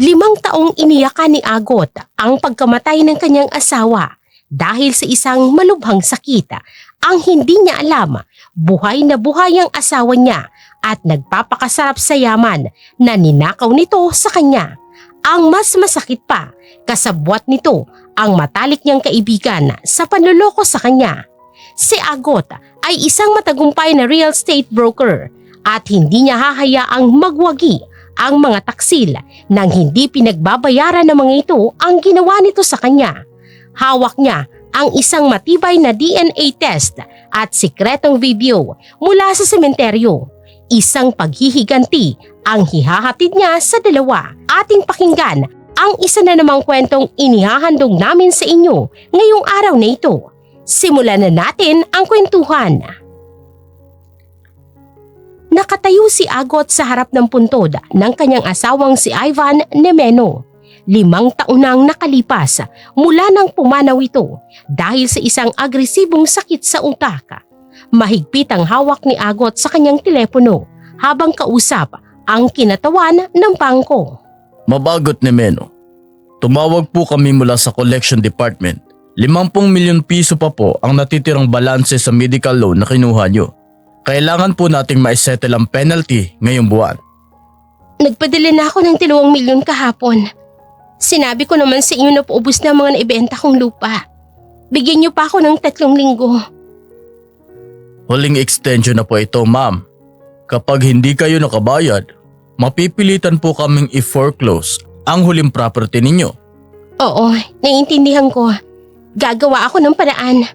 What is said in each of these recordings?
5 taong iniyakan ni Agot ang pagkamatay ng kanyang asawa dahil sa isang malubhang sakit. Ang hindi niya alam, buhay na buhay ang asawa niya at nagpapakasarap sa yaman na ninakaw nito sa kanya. Ang mas masakit pa, kasabwat nito ang matalik niyang kaibigan sa panloloko sa kanya. Si Agot ay isang matagumpay na real estate broker at hindi niya hahayaang magwagi ang mga taksil nang hindi pinagbabayaran ng mga ito ang ginawa nito sa kanya. Hawak niya ang isang matibay na DNA test at sikretong video mula sa sementeryo. Isang paghihiganti ang hihahatid niya sa dalawa. Ating pakinggan ang isa na namang kwentong inihahandog namin sa inyo ngayong araw na ito. Simulan na natin ang kwentuhan. Nakatayo si Agot sa harap ng puntod ng kanyang asawang si Ivan Nemeno. 5 taon nang nakalipas mula nang pumanaw ito dahil sa isang agresibong sakit sa utak. Mahigpit ang hawak ni Agot sa kanyang telepono habang kausap ang kinatawan ng bangko. Mabagot Nemeno. Tumawag po kami mula sa collection department. 50 milyon piso pa po ang natitirang balanse sa medical loan na kinuha nyo. Kailangan po nating maisettle ang penalty ngayong buwan. Nagpadala na ako ng 2 milyon kahapon. Sinabi ko naman sa inyo na paubos na mga naibenta kong lupa. Bigyan niyo pa ako ng 3 linggo. Huling extension na po ito, ma'am. Kapag hindi kayo nakabayad, mapipilitan po kaming i-foreclose ang huling property ninyo. Oo, naiintindihan ko. Gagawa ako ng paraan.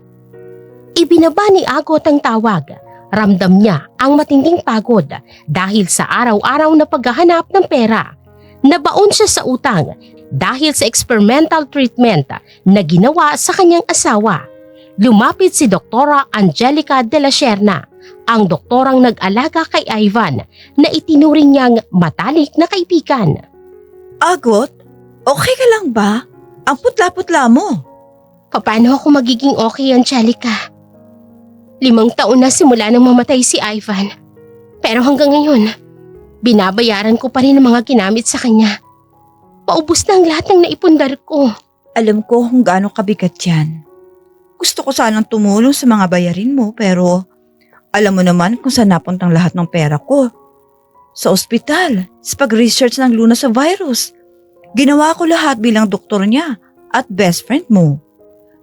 Ibinaba ni Agot ang tawag. Ramdam niya ang matinding pagod dahil sa araw-araw na paghahanap ng pera. Nabaon siya sa utang dahil sa experimental treatment na ginawa sa kanyang asawa. Lumapit si Doktora Angelica de la Serna, ang doktorang nag-alaga kay Ivan na itinuring niyang matalik na kaibigan. Agot, okay ka lang ba? Ang putla-putla mo. Paano ako magiging okay, Angelica? 5 taon na simula nang mamatay si Ivan. Pero hanggang ngayon, binabayaran ko pa rin ang mga ginamit sa kanya. Paubos na ang lahat ng naipundar ko. Alam ko kung gaano kabigat yan. Gusto ko sanang tumulong sa mga bayarin mo pero alam mo naman kung saan napuntang lahat ng pera ko. Sa ospital, sa pag-research ng Luna sa virus. Ginawa ko lahat bilang doktor niya at best friend mo.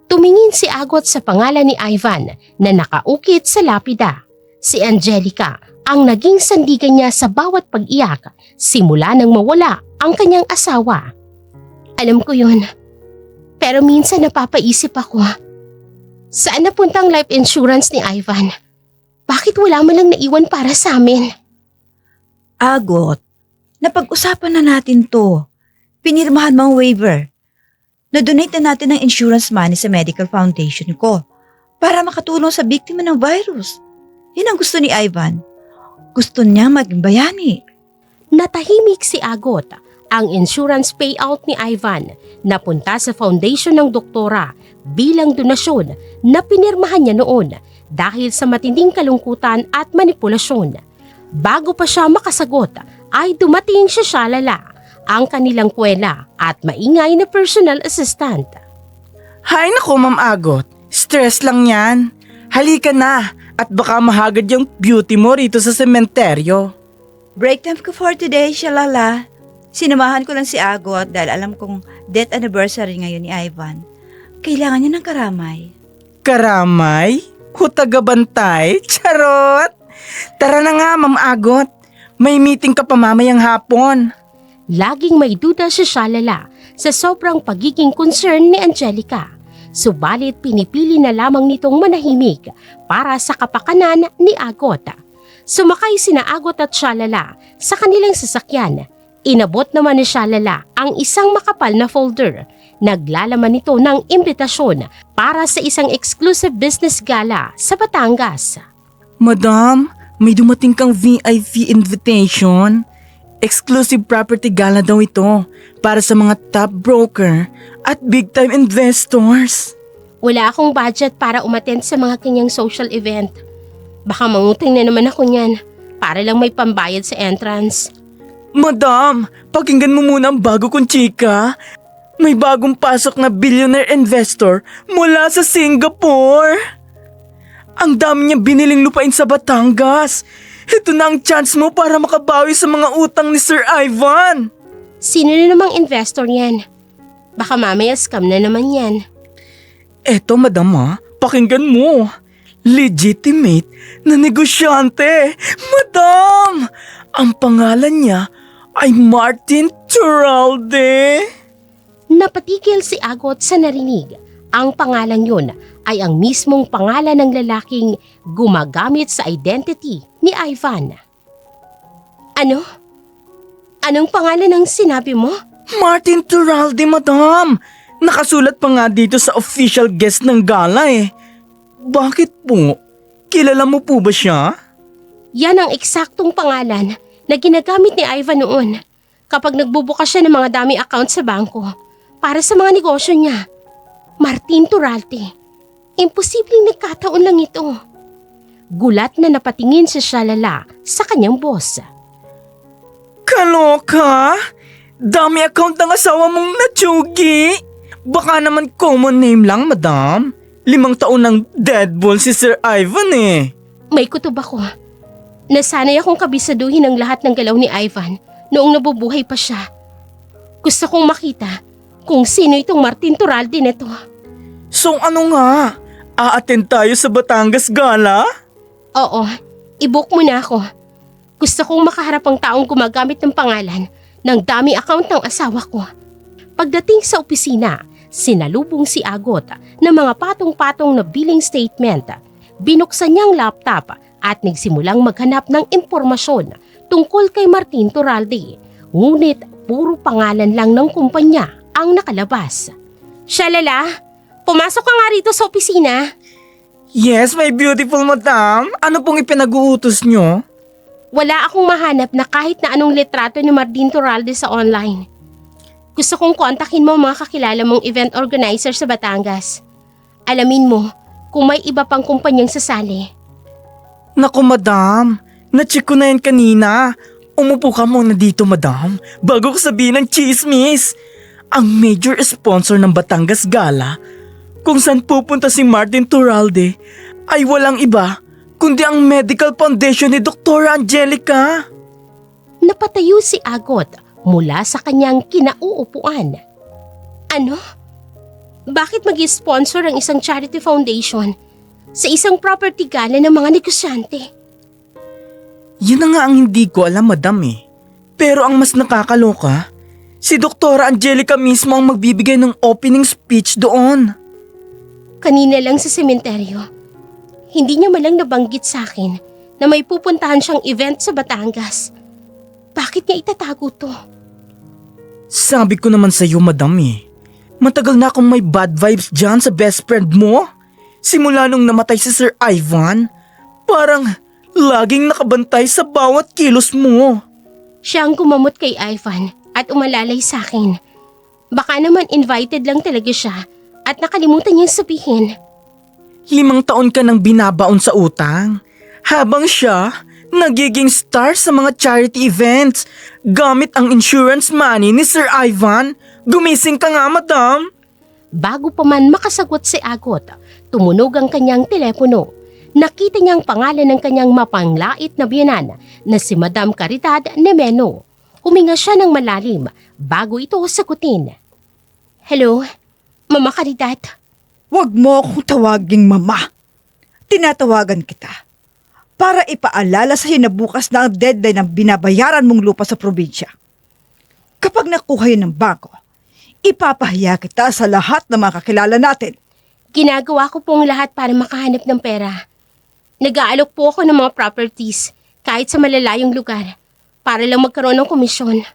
Tumingin si Agot sa pangalan ni Ivan na nakaukit sa lapida. Si Angelica ang naging sandigan niya sa bawat pag-iyak simula nang mawala ang kanyang asawa. Alam ko yun. Pero minsan napapaisip ako. Saan napunta ang life insurance ni Ivan? Bakit wala man lang naiwan para sa amin? Agot, napag-usapan na natin to. Pinirmahan mo ang waiver. Na-donate na natin ng insurance money sa medical foundation ko para makatulong sa biktima ng virus. Yan ang gusto ni Ivan. Gusto niya maging bayani. Natahimik si Agot. Ang insurance payout ni Ivan napunta sa foundation ng doktora bilang donasyon na pinirmahan niya noon dahil sa matinding kalungkutan at manipulasyon. Bago pa siya makasagot ay dumating si Shalala, ang kanilang kwela at maingay na personal assistant. Hay nako, Ma'am Agot. Stress lang yan. Halika na at baka mahagad yung beauty mo rito sa sementeryo. Break time ko for today, Shalala. Sinamahan ko lang si Agot dahil alam kong death anniversary ngayon ni Ivan. Kailangan niya ng karamay. Karamay? Hutagabantay? Charot! Tara na nga, Ma'am Agot. May meeting ka pa mamayang hapon. Laging may duda si Shalala sa sobrang pagiging concern ni Angelica. Subalit pinipili na lamang nitong manahimik para sa kapakanan ni Agot. Sumakay sina Agot at Shalala sa kanilang sasakyan. Inabot naman ni Shalala ang isang makapal na folder. Naglalaman nito ng imbitasyon para sa isang exclusive business gala sa Batangas. Madam, may dumating kang VIP invitation. Exclusive property gala daw ito para sa mga top broker at big-time investors. Wala akong budget para umattend sa mga kanyang social event. Baka mangutang na naman ako niyan para lang may pambayad sa entrance. Madam, pakinggan mo muna ang bago kong chika. May bagong pasok na billionaire investor mula sa Singapore. Ang dami niya biniling lupain sa Batangas. Ito na ang chance mo para makabawi sa mga utang ni Sir Ivan. Sino na namang investor yan? Baka mamaya scam na naman yan. Eto madam ha, pakinggan mo. Legitimate na negosyante. Madam, ang pangalan niya ay Martin Turalde. Napatigil si Agot sa narinig. Ang pangalan yun ay ang mismong pangalan ng lalaking gumagamit sa identity ni Ivan. Ano? Anong pangalan ang sinabi mo? Martin Turalde, madam. Nakasulat pa nga dito sa official guest ng gala eh. Bakit po? Kilala mo po ba siya? Yan ang eksaktong pangalan na ginagamit ni Ivan noon kapag nagbubukas siya ng mga dami account sa bangko para sa mga negosyo niya. Martin Turalde. Imposibleng nagkataon lang ito. Gulat na napatingin si Shalala sa kanyang boss. Kaloka? Dami account ng asawa mong natsugi. Baka naman common name lang, madam. 5 taon ng deadball si Sir Ivan eh. May kutob ako. Nasanay akong kabisaduhin ang lahat ng galaw ni Ivan noong nabubuhay pa siya. Gusto kong makita kung sino itong Martin Turalde na to. So ano nga? A-attend tayo sa Batangas Gala? Oo, i-book mo na ako. Gusto kong makaharap ang taong gumagamit ng pangalan ng dami account ng asawa ko. Pagdating sa opisina, sinalubong si Agot ng mga patong-patong na billing statement. Binuksan niya ang laptop at nagsimulang maghanap ng impormasyon tungkol kay Martin Turalde. Ngunit puro pangalan lang ng kumpanya ang nakalabas. Shalala, pumasok ka nga rito sa opisina. Yes, my beautiful madam. Ano pong ipinag-uutos nyo? Wala akong mahanap na kahit na anong litrato ni Martin Turalde sa online. Gusto kong kontakin mo ang mga kakilala mong event organizer sa Batangas. Alamin mo kung may iba pang kumpanyang sasali. Naku madam, na-check ko na yan kanina. Umupo ka muna dito madam, bago ko sabihin ng chismis. Ang major sponsor ng Batangas Gala, kung saan pupunta si Martin Turalde, ay walang iba kundi ang medical foundation ni Dr. Angelica. Napatayo si Agot mula sa kanyang kinauupuan. Ano? Bakit mag-sponsor ang isang charity foundation sa isang property gala ng mga negosyante? Yun na nga ang hindi ko alam madam eh. Pero ang mas nakakaloka, si Dr. Angelica mismo ang magbibigay ng opening speech doon. Kanina lang sa sementeryo, hindi niya malang nabanggit sa akin na may pupuntahan siyang event sa Batangas. Bakit niya itatago to? Sabi ko naman sa iyo madam eh. Matagal na akong may bad vibes dyan sa best friend mo. Simula nung namatay si Sir Ivan, parang laging nakabantay sa bawat kilos mo. Siya ang gumamot kay Ivan at umalalay sa akin. Baka naman invited lang talaga siya at nakalimutan niyang sabihin. 5 taon ka nang binabaon sa utang, habang siya nagiging star sa mga charity events gamit ang insurance money ni Sir Ivan. Gumising ka nga madam. Bago pa man makasagot si Agot, tumunog ang kanyang telepono. Nakita niya ang pangalan ng kanyang mapanglait na biyanan na si Madam Caridad Nemeno. Huminga siya ng malalim bago ito sagutin. Hello, Mama Caridad. Huwag mo akong tawaging mama. Tinatawagan kita para ipaalala sa'yo na bukas na ang deadline ng binabayaran mong lupa sa probinsya. Kapag nakuha yun ng bangko, ipapahiya kita sa lahat ng mga kakilala natin. Ginagawa ko pong lahat para makahanap ng pera. Nag-aalok po ako ng mga properties kahit sa malalayong lugar para lang magkaroon ng komisyon.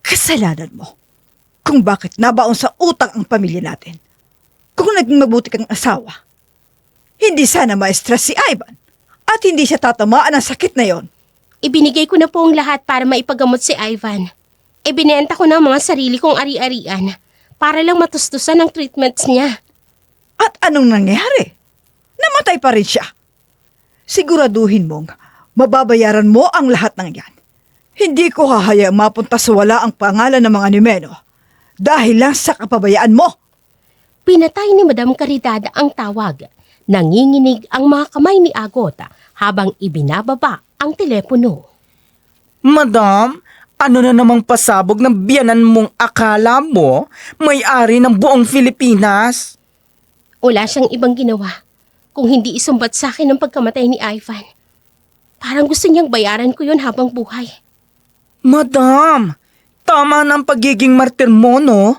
Kasalanan mo kung bakit nabaon sa utang ang pamilya natin. Kung naging mabuti kang asawa, hindi sana ma-stress si Ivan at hindi siya tatamaan ng sakit na yon. Ibinigay ko na po ang lahat para maipagamot si Ivan. Ibinenta ko ng mga sarili kong ari-arian para lang matustusan ang treatments niya. At anong nangyari? Namatay pa rin siya. Siguraduhin mong mababayaran mo ang lahat ng yan. Hindi ko hahayaang mapunta sa wala ang pangalan ng mga Nimeno dahil lang sa kapabayaan mo. Pinatay ni Madam Caridad ang tawag. Nanginginig ang mga kamay ni Agot habang ibinababa ang telepono. Madam, ano na namang pasabog ng biyanan mong akala mo may-ari ng buong Pilipinas? Wala siyang ibang ginawa kung hindi isumbat sa akin ang pagkamatay ni Ivan. Parang gusto niyang bayaran ko yun habang buhay. Madam, tama na ang pagiging martir mo, no?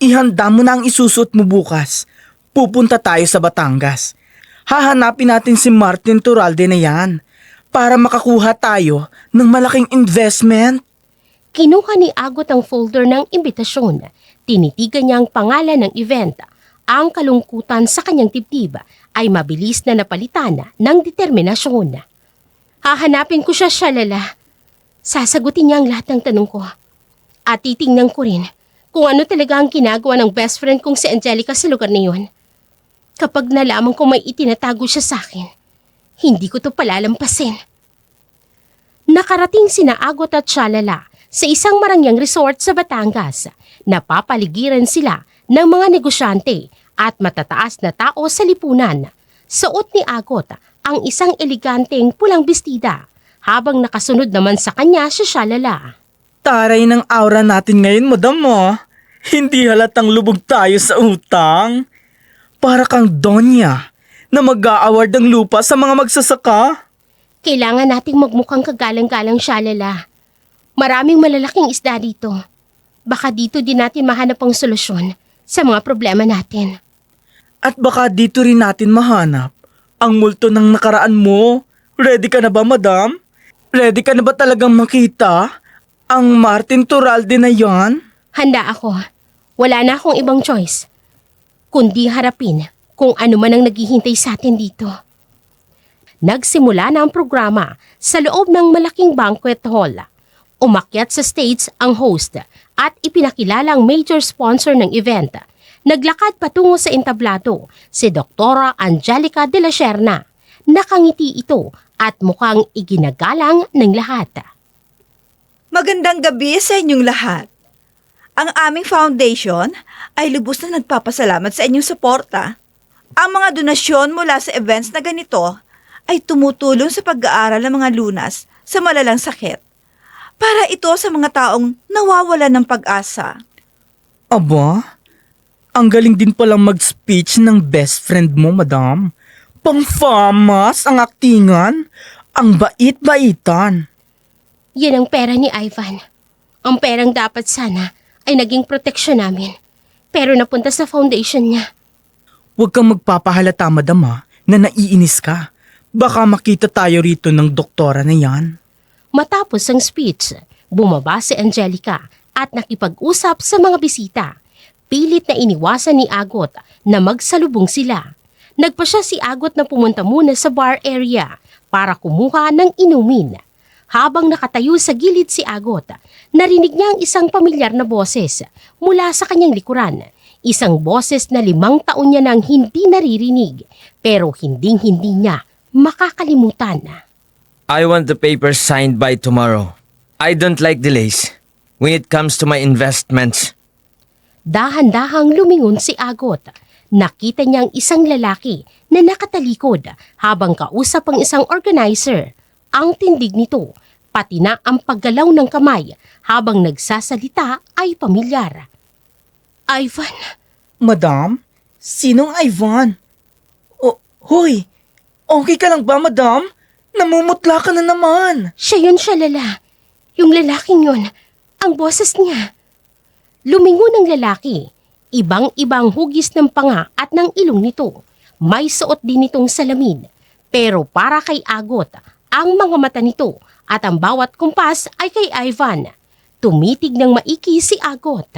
Ihanda mo na ang isusuot mo bukas. Pupunta tayo sa Batangas. Hahanapin natin si Martin Turalde na yan para makakuha tayo ng malaking investment. Kinuha ni Agot ang folder ng imbitasyon. Tinitigan niya ang pangalan ng event. Ang kalungkutan sa kanyang dibdib ay mabilis na napalitan ng determinasyon. Hahanapin ko siya, Shalala. Sasagutin niya ang lahat ng tanong ko. At titingnan ko rin kung ano talaga ang ginagawa ng best friend kong si Angelica sa lugar na yun. Kapag nalaman ko may itinatago siya sa akin, hindi ko to palalampasin. Nakarating sina Agot at Shalala sa isang marangyang resort sa Batangas. Napapaligiran sila ng mga negosyante at matataas na tao sa lipunan. Suot ni Agot ang isang eleganteng pulang bestida habang nakasunod naman sa kanya si Shalala. Taray ng aura natin ngayon, madam mo. Hindi halatang lubog tayo sa utang. Para kang Donya na mag-a-award ng lupa sa mga magsasaka. Kailangan nating magmukhang kagalang-galang, Shalala. Maraming malalaking isda dito. Baka dito din natin mahanap ang solusyon sa mga problema natin. At baka dito rin natin mahanap ang multo ng nakaraan mo. Ready ka na ba, madam? Ready ka na ba talagang makita ang Martin Turalde na yan? Handa ako. Wala na akong ibang choice, kundi harapin kung ano man ang naghihintay sa atin dito. Nagsimula na ang programa sa loob ng malaking banquet hall. Umakyat sa stage ang host at ipinakilala ang major sponsor ng event. Naglakad patungo sa entablado si Doktora Angelica de la Serna. Nakangiti ito at mukhang iginagalang ng lahat. Magandang gabi sa inyong lahat. Ang aming foundation ay lubos na nagpapasalamat sa inyong suporta. Ang mga donasyon mula sa events na ganito ay tumutulong sa pag-aaral ng mga lunas sa malalang sakit. Para ito sa mga taong nawawala ng pag-asa. Aba, ang galing din palang mag-speech ng best friend mo, madam. Pang-famas ang aktingan. Ang bait-baitan. Yan ang pera ni Ivan. Ang perang dapat sana ay naging proteksyon namin. Pero napunta sa foundation niya. Huwag kang magpapahalata, madam, na naiinis ka. Baka makita tayo rito ng doktora na yan. Matapos ang speech, bumaba si Angelica at nakipag-usap sa mga bisita. Pilit na iniwasan ni Agot na magsalubong sila. Nagpa siya si Agot na pumunta muna sa bar area para kumuha ng inumin. Habang nakatayo sa gilid si Agot, narinig niya ang isang pamilyar na boses mula sa kanyang likuran. Isang boses na 5 taon niya nang hindi naririnig pero hinding-hindi niya makakalimutan. I want the papers signed by tomorrow. I don't like delays when it comes to my investments. Dahan-dahang lumingon si Agot. Nakita niyang isang lalaki na nakatalikod habang kausap ang isang organizer. Ang tindig nito, pati na ang paggalaw ng kamay habang nagsasalita ay pamilyar. Ivan, Madam? Sinong Ivan? Hoy, okay ka lang ba, madam? Namumutla ka na naman. siya yun, Shalala. Yung lalaking yun, ang boses niya. Lumingon ang lalaki. Ibang-ibang hugis ng panga at ng ilong nito. May suot din itong salamin. Pero para kay Agot, ang mga mata nito at ang bawat kumpas ay kay Ivan. Tumitig ng maiki si Agot.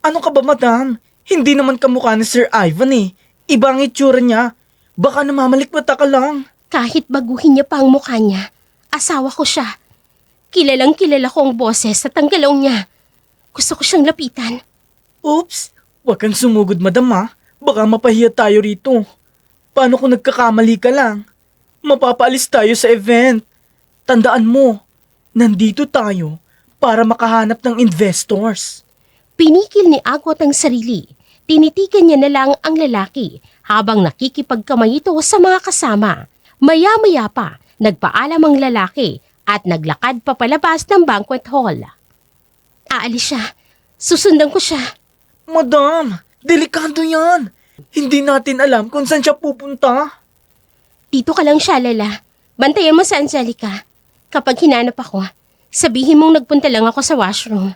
Ano ka ba, madam? Hindi naman kamukha ni Sir Ivan eh. Iba ang itsura niya. Baka namamalikmata ka lang. Kahit baguhin niya pa ang mukha niya, asawa ko siya. Kilalang kilala ko ang boses at ang galaw niya. Gusto ko siyang lapitan. Oops, wag kang sumugod, madam, Baka mapahiya tayo rito. Paano kung nagkakamali ka lang? Mapapaalis tayo sa event. Tandaan mo, Nandito tayo para makahanap ng investors. Pinikil ni Agot ang sarili. Tinitigan niya na lang ang lalaki habang nakikipagkamay ito sa mga kasama. Maya-maya pa, nagpaalam ang lalaki at naglakad pa palabas ng banquet hall. Aalis siya. Susundan ko siya. Madam, delikado yan. Hindi natin alam kung saan siya pupunta. Dito ka lang siya, Lala. Bantayan mo sa Angelica. Kapag hinanap ako, sabihin mong nagpunta lang ako sa washroom.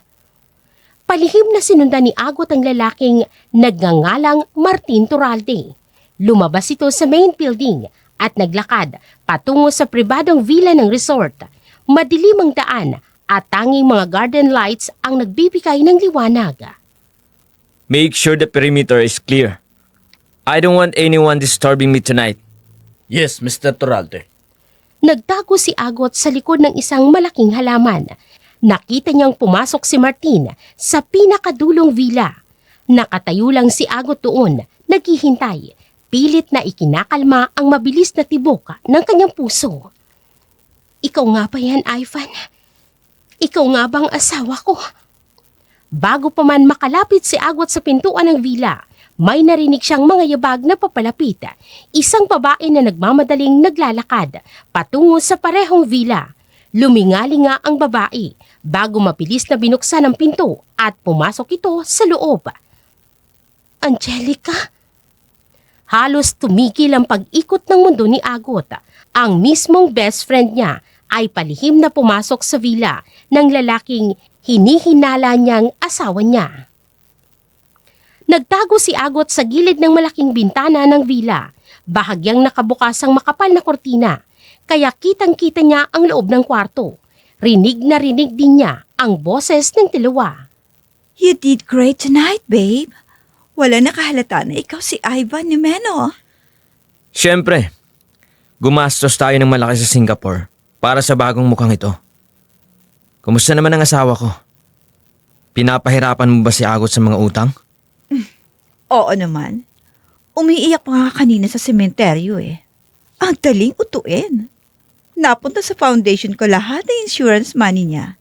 Palihim na sinundan ni Agot ang lalaking nagngangalang Martin Turalde. Lumabas ito sa main building at naglakad patungo sa pribadong villa ng resort. Madilim ang daan at tanging mga garden lights ang nagbibigay ng liwanag. Make sure the perimeter is clear. I don't want anyone disturbing me tonight. Yes, Mr. Turalde. Nagtago si Agot sa likod ng isang malaking halaman. Nakita niyang pumasok si Martin sa pinakadulong villa. Nakatayo lang si Agot doon, naghihintay. Pilit na ikinakalma ang mabilis na tibok ng kanyang puso. Ikaw nga ba yan, Ivan? Ikaw nga bang asawa ko? Bago pa man makalapit si Agot sa pintuan ng villa, may narinig siyang mga yabag na papalapit. Isang babae na nagmamadaling naglalakad patungo sa parehong villa. Lumingali nga ang babae bago mabilis na binuksan ang pinto at pumasok ito sa loob. Angelica? Halos tumigil ang pag-ikot ng mundo ni Agot. Ang mismong best friend niya ay palihim na pumasok sa villa ng lalaking hinihinala niyang asawa niya. Nagtago si Agot sa gilid ng malaking bintana ng villa. Bahagyang nakabukas ang makapal na kortina, kaya kitang-kita niya ang loob ng kwarto. Rinig na rinig din niya ang boses ng dalawa. You did great tonight, babe. Wala nakahalata na ikaw si Ivan ni Meno. Siyempre, gumastos tayo ng malaki sa Singapore para sa bagong mukhang ito. Kumusta naman ang asawa ko? Pinapahirapan mo ba si Agot sa mga utang? Oo naman. Umiiyak pa nga kanina sa sementeryo eh. Ang daling utuin. Napunta sa foundation ko lahat ng insurance money niya.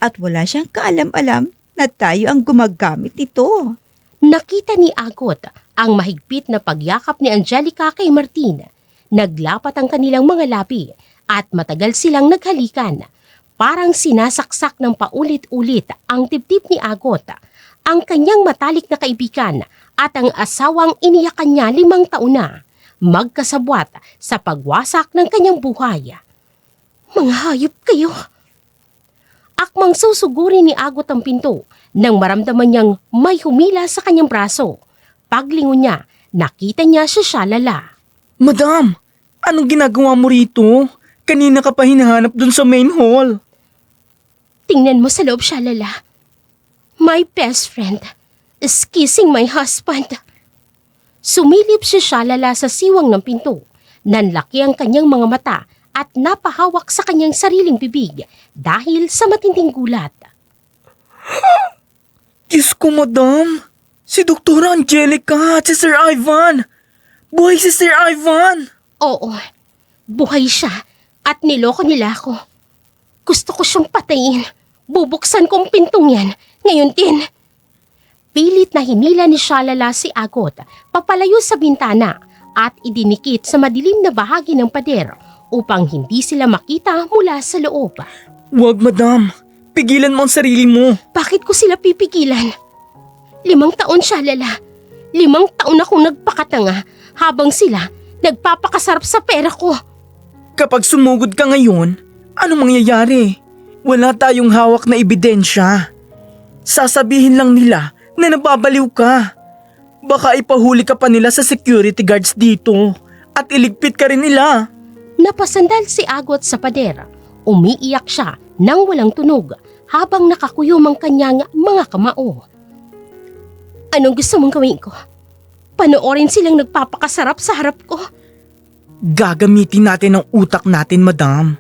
At wala siyang kaalam-alam na tayo ang gumagamit nito. Nakita ni Agot ang mahigpit na pagyakap ni Angelica kay Martin. Naglapat ang kanilang mga labi at matagal silang naghalikan. Parang sinasaksak ng paulit-ulit ang dibdib ni Agot, ang kanyang matalik na kaibigan at ang asawang iniyakan niya 5 taon na, magkasabwat sa pagwasak ng kanyang buhay. Mga hayop kayo! Akmang susuguri ni Agot ang pinto nang maramdaman niyang may humila sa kanyang braso. Paglingon niya, nakita niya si Shalala. Madam, anong ginagawa mo rito? Kanina ka pa hinahanap dun sa main hall. Tingnan mo sa loob, Shalala. My best friend is kissing my husband. Sumilip si Shalala sa siwang ng pinto. Nanlaki ang kanyang mga mata at napahawak sa kanyang sariling bibig dahil sa matinding gulat. Diyos ko, madam. Si Dr. Angelica at si Sir Ivan. Buhay si Sir Ivan. Oo, buhay siya at niloko nila ako. Gusto ko siyang patayin. Bubuksan ko ang pintong yan. Ngayon din. Pilit na hinila ni Shalala si Agot papalayo sa bintana at idinikit sa madilim na bahagi ng pader upang hindi sila makita mula sa loob. Huwag, madam. Pigilan mo ang sarili mo. Bakit ko sila pipigilan? 5 taon, Shalala. 5 taon akong nagpakatanga habang sila nagpapakasarap sa pera ko. Kapag sumugod ka ngayon, ano mangyayari? Wala tayong hawak na ebidensya. Sasabihin lang nila na nababaliw ka. Baka ipahuli ka pa nila sa security guards dito at iligpit ka rin nila. Napasandal si Agot sa pader. Umiiyak siya nang walang tunog habang nakakuyom ang kanyang mga kamao. Anong gusto mong gawin ko? Panoorin silang nagpapakasarap sa harap ko. Gagamitin natin ang utak natin, madam.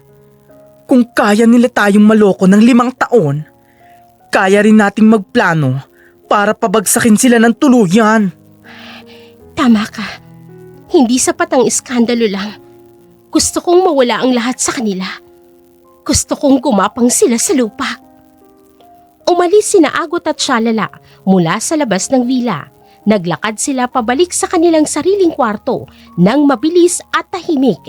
Kung kaya nila tayong maloko ng 5 taon, kaya rin nating magplano para pabagsakin sila ng tuluyan. Tama ka. Hindi sapat ang iskandalo lang. Gusto kong mawala ang lahat sa kanila. Gusto kong gumapang sila sa lupa. Umalis sina Agot at Shalala mula sa labas ng villa. Naglakad sila pabalik sa kanilang sariling kwarto nang mabilis at tahimik.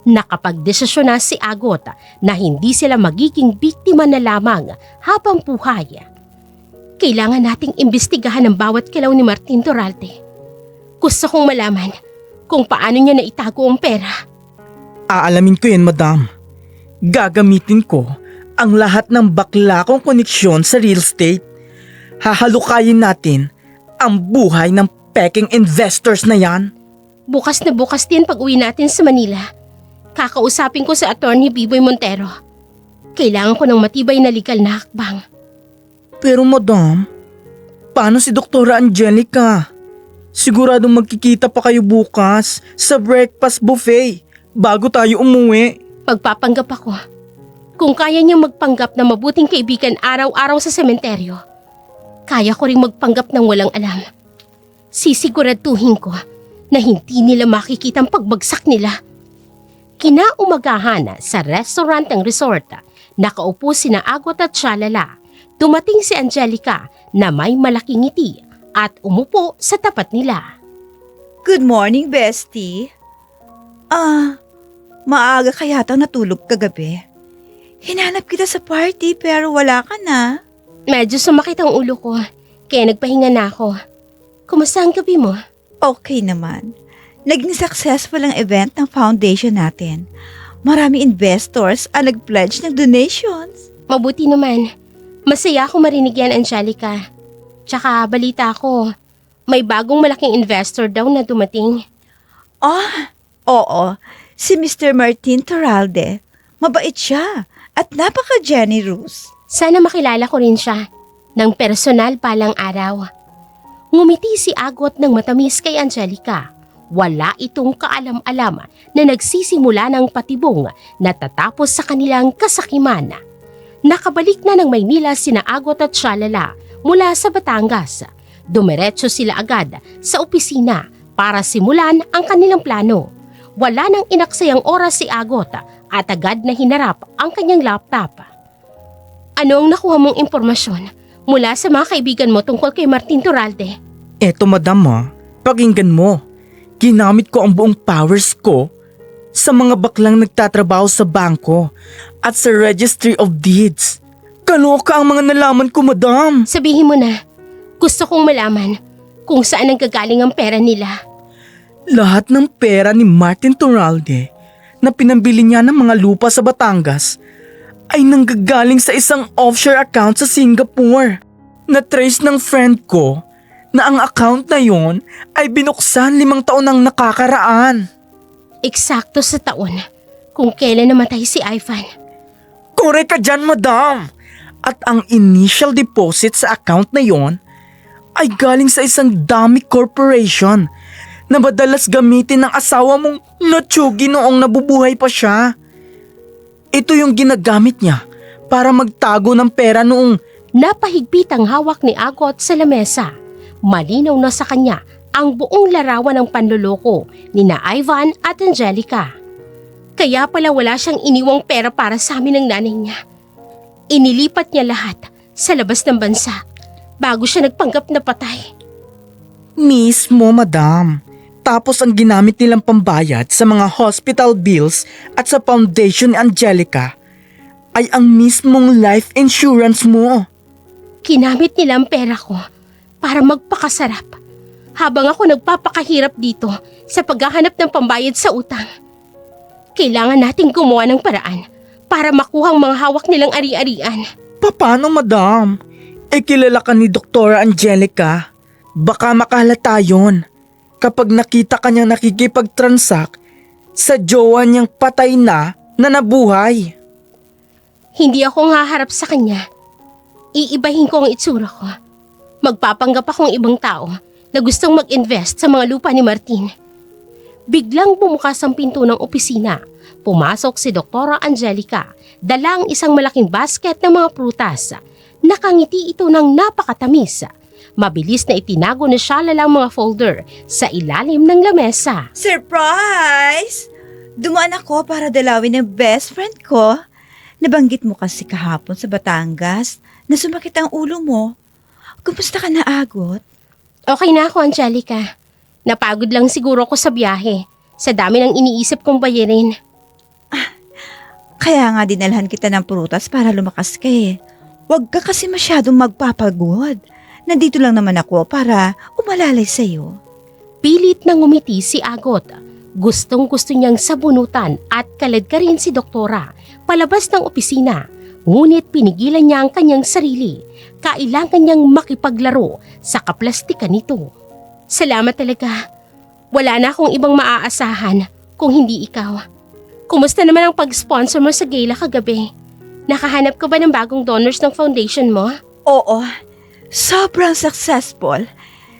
Nakapagdesisyon na si Agot na hindi sila magiging biktima na lamang habang buhay. Kailangan nating imbestigahan ang bawat kilaw ni Martin Torralde. Gusto kong malaman kung paano niya naitago ang pera. Aalamin ko yan, madam. Gagamitin ko ang lahat ng bakla kong koneksyon sa real estate. Hahalukayin natin ang buhay ng peking investors na yan. Bukas na bukas din pag uwi natin sa Manila. Kakausapin ko sa attorney Biboy Montero. Kailangan ko ng matibay na legal na hakbang. Pero madam, paano si Doktora Angelica? Siguradong magkikita pa kayo bukas sa breakfast buffet bago tayo umuwi. Pagpapanggap ako. Kung kaya niyang magpanggap na mabuting kaibigan araw-araw sa sementeryo, kaya ko ring magpanggap ng walang alam. Sisiguraduhin ko na hindi nila makikita ang pagbagsak nila. Kinaumagahan sa restaurant ng resort, nakaupo sina Agot at Shalala. Dumating si Angelica na may malaking ngiti at umupo sa tapat nila. Good morning, bestie. Maaga ka yata natulog kagabi. Hinanap kita sa party pero wala ka na. Medyo sumakit ang ulo ko, kaya nagpahinga na ako. Kumusta ang gabi mo? Okay naman. Naging successful ang event ng foundation natin. Marami investors ang nag-pledge ng donations. Mabuti naman. Masaya ako marinig yan, Angelica. Tsaka balita ko, may bagong malaking investor daw na dumating. Oo. Si Mr. Martin Torralde. Mabait siya at napaka-generous. Sana makilala ko rin siya ng personal palang araw. Ngumiti si Agot ng matamis kay Angelica. Wala itong kaalam-alam na nagsisimula ng patibong na tatapos sa kanilang kasakiman. Nakabalik na ng Maynila sina Agot at Shalala mula sa Batangas. Dumiretso sila agad sa opisina para simulan ang kanilang plano. Wala nang inaksayang oras si Agot at agad na hinarap ang kanyang laptop. Ano ang nakuha mong impormasyon mula sa mga kaibigan mo tungkol kay Martin Torralde? Eto madam pakinggan mo. Ginamit ko ang buong powers ko sa mga baklang nagtatrabaho sa bangko at sa Registry of Deeds. Kaloka ang mga nalaman ko, madam. Sabihin mo na, gusto kong malaman kung saan nanggagaling ang pera nila. Lahat ng pera ni Martin Torralde na pinambili niya ng mga lupa sa Batangas ay nanggagaling sa isang offshore account sa Singapore. Na-trace ng friend ko na ang account na yon ay binuksan 5 taon nang nakakaraan. Eksakto sa taon kung kailan namatay si Ivan. Korek ka dyan, madam! At ang initial deposit sa account na yon ay galing sa isang dummy corporation na madalas gamitin ng asawa mong natsugi noong nabubuhay pa siya. Ito yung ginagamit niya para magtago ng pera noong Napahigpit ang hawak ni Agot sa lamesa. Malinaw na sa kanya ang buong larawan ng panloloko ni na Ivan at Angelica. Kaya pala wala siyang iniwang pera para sa amin ng nanay niya. Inilipat niya lahat sa labas ng bansa bago siya nagpanggap na patay. mismo, madam. Tapos ang ginamit nilang pambayad sa mga hospital bills at sa foundation ni Angelica ay ang mismong life insurance mo. Kinamit nila ang pera ko para magpakasarap habang ako nagpapakahirap dito sa paghahanap ng pambayad sa utang. Kailangan nating gumawa ng paraan para makuha ang mga hawak nilang ari-arian. Paano, madam? Kilala ka ni Doktora Angelica. Baka makahalata yun kapag nakita ka niyang nakikipag-transact sa jowa niyang patay na nabuhay. Hindi akong haharap sa kanya. Iibahin ko ang itsura ko. Magpapanggap akong ibang tao na gustong mag-invest sa mga lupa ni Martin. Biglang bumukas ang pinto ng opisina. Pumasok si Doktora Angelica, dala ang isang malaking basket ng mga prutas. Nakangiti ito ng napakatamis. Mabilis na itinago na siya lalang mga folder sa ilalim ng lamesa. Surprise! Dumaan ako para dalawin ng best friend ko. Nabanggit mo kasi kahapon sa Batangas na sumakit ang ulo mo. Kumusta ka na, Agot? Okay na ako, Angelica. Napagod lang siguro ko sa biyahe. Sa dami ng iniisip kong bayarin. Kaya nga dinalhan kita ng prutas para lumakas ka eh. Huwag ka kasi masyadong magpapagod. Nandito lang naman ako para umalalay sa'yo. Pilit na ngumiti si Agot. Gustong-gusto niyang sabunutan at kalad ka rin si Doktora palabas ng opisina. Ngunit pinigilan niya ang kanyang sarili. Kailangan niyang makipaglaro sa kaplastikan nito. Salamat talaga. Wala na akong ibang maaasahan kung hindi ikaw. Kumusta naman ang pag-sponsor mo sa gala kagabi? Nakahanap ka ba ng bagong donors ng foundation mo? Oo, sobrang successful.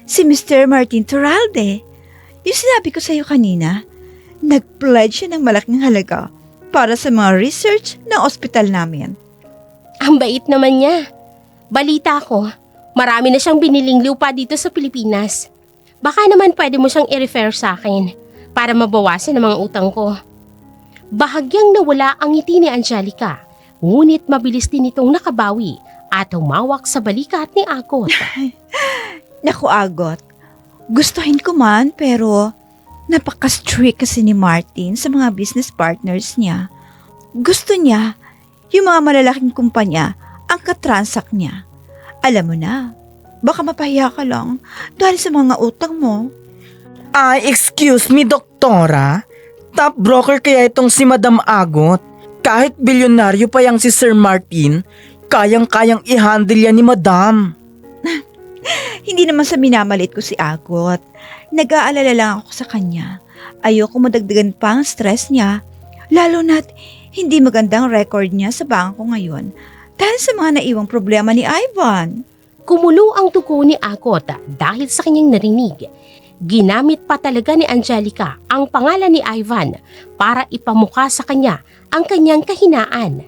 Si Mr. Martin Turalde. Yung sinabi ko sa'yo kanina, nag-pledge siya ng malaking halaga para sa mga research ng ospital namin. Ang bait naman niya. Balita ko, marami na siyang biniling lupa dito sa Pilipinas. Baka naman pwede mo siyang i-refer sa akin para mabawasan ang mga utang ko. Bahagyang nawala ang ngiti ni Angelica, ngunit mabilis din itong nakabawi at humawak sa balikat ni Agot. Naku, Agot, gustuhin ko man pero napaka-strict kasi ni Martin sa mga business partners niya. Gusto niya yung mga malalaking kumpanya ang katransak niya. Alam mo na, baka mapahiya ka lang dahil sa mga utang mo. Excuse me, Doktora. Top broker kaya itong si Madam Agot. Kahit bilyonaryo pa yang si Sir Martin, kayang-kayang i-handle yan ni Madam. Hindi naman sa minamalit ko si Agot. Nag-aalala lang ako sa kanya. Ayoko madagdagan pa ang stress niya, lalo na't hindi magandang record niya sa bangko ngayon dahil sa mga naiwang problema ni Ivan. Kumulo ang dugo ni Agot dahil sa kanyang narinig. Ginamit pa talaga ni Angelica ang pangalan ni Ivan para ipamukha sa kanya ang kanyang kahinaan.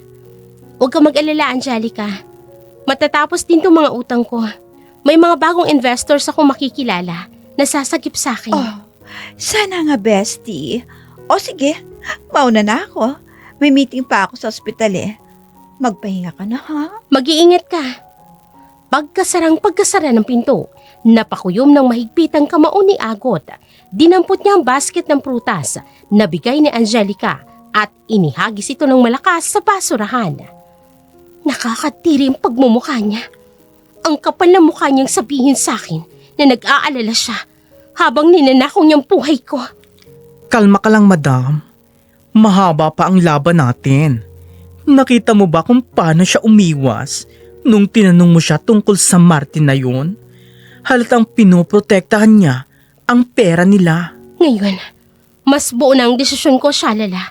Huwag kang mag-alala, Angelica. Matatapos din itong mga utang ko. May mga bagong investors akong makikilala na sasagip sa akin. Oh, sana nga, bestie. O sige, mauna na ako. May meeting pa ako sa ospital eh. Magpahinga ka na, ha? Mag-iingat ka. Pagkasara ng pinto, napakuyom ng mahigpit ang kamao ni Agot. Dinampot niya ang basket ng prutas na bigay ni Angelica at inihagis ito ng malakas sa basurahan. Nakakatiri ang pagmumukha niya. Ang kapal na mukha niyang sabihin sa akin na nag-aalala siya habang ninanakaw niyang buhay ko. Kalma ka lang, Madam. Mahaba pa ang laban natin. Nakita mo ba kung paano siya umiwas nung tinanong mo siya tungkol sa Martin na yun? Halatang pinoprotektahan niya ang pera nila. Ngayon, mas buo na ang desisyon ko, Shalala.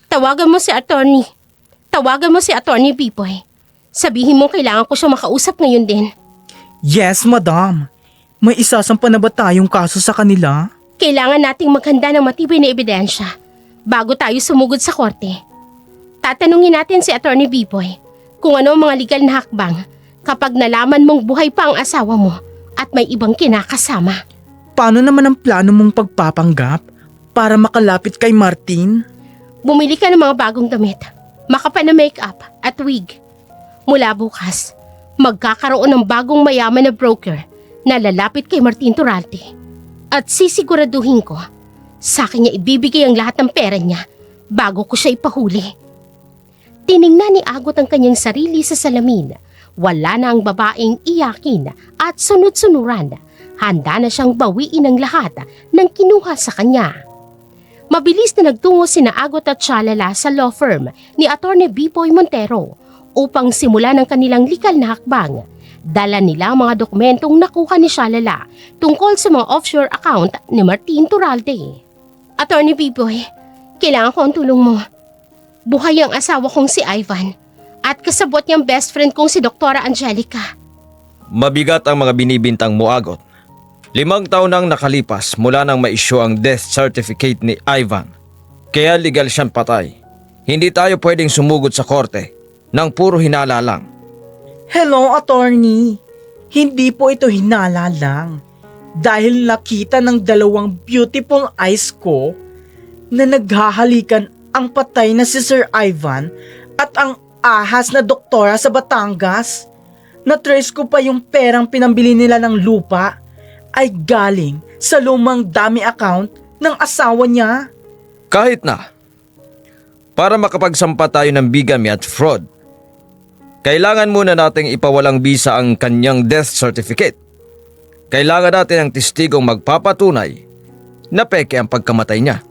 Tawagan mo si attorney. Tawagan mo si Attorney Biboy. Sabihin mo kailangan ko siya makausap ngayon din. Yes, Madam. May isasampa na ba tayong kaso sa kanila? Kailangan nating maghanda ng matibay na ebidensya bago tayo sumugod sa korte. Tatanungin natin si Attorney Biboy kung ano ang mga legal na hakbang kapag nalaman mong buhay pa ang asawa mo at may ibang kinakasama. Paano naman ang plano mong pagpapanggap para makalapit kay Martin? Bumili ka ng mga bagong damit, makapal na make-up at wig. Mula bukas, magkakaroon ng bagong mayaman na broker na lalapit kay Martin Turalde. At sisiguraduhin ko, sa akin niya ibibigay ang lahat ng pera niya bago ko siya ipahuli. Tiningnan ni Agot ang kanyang sarili sa salamin. Wala na ang babaeng iyakin at sunod-sunuran. Handa na siyang bawiin ang lahat ng kinuha sa kanya. Mabilis na nagtungo sina Agot at Shalala sa law firm ni Attorney Biboy Montero upang simulan ang kanilang legal na hakbang. Dala nila ang mga dokumentong nakuha ni Shalala tungkol sa mga offshore account ni Martin Turalde. Attorney Biboy, kailangan ko ang tulong mo. Buhay ang asawa kong si Ivan at kasabot niyang best friend kong si Doktora Angelica. Mabigat ang mga binibintang mo, Agot. 5 taon nang nakalipas mula nang ma-issue ang death certificate ni Ivan. Kaya legal siyang patay. Hindi tayo pwedeng sumugod sa korte nang puro hinala lang. Hello, attorney. Hindi po ito hinala lang. Dahil nakita ng 2 beautiful eyes ko na naghahalikan ang patay na si Sir Ivan at ang ahas na doktora sa Batangas. Na-trace ko pa yung perang pinambili nila ng lupa ay galing sa lumang dami account ng asawa niya. Kahit na, para makapagsampa tayo ng bigamy at fraud, kailangan muna nating ipawalang bisa ang kanyang death certificate. Kailangan natin ang testigong magpapatunay na peke ang pagkamatay niya.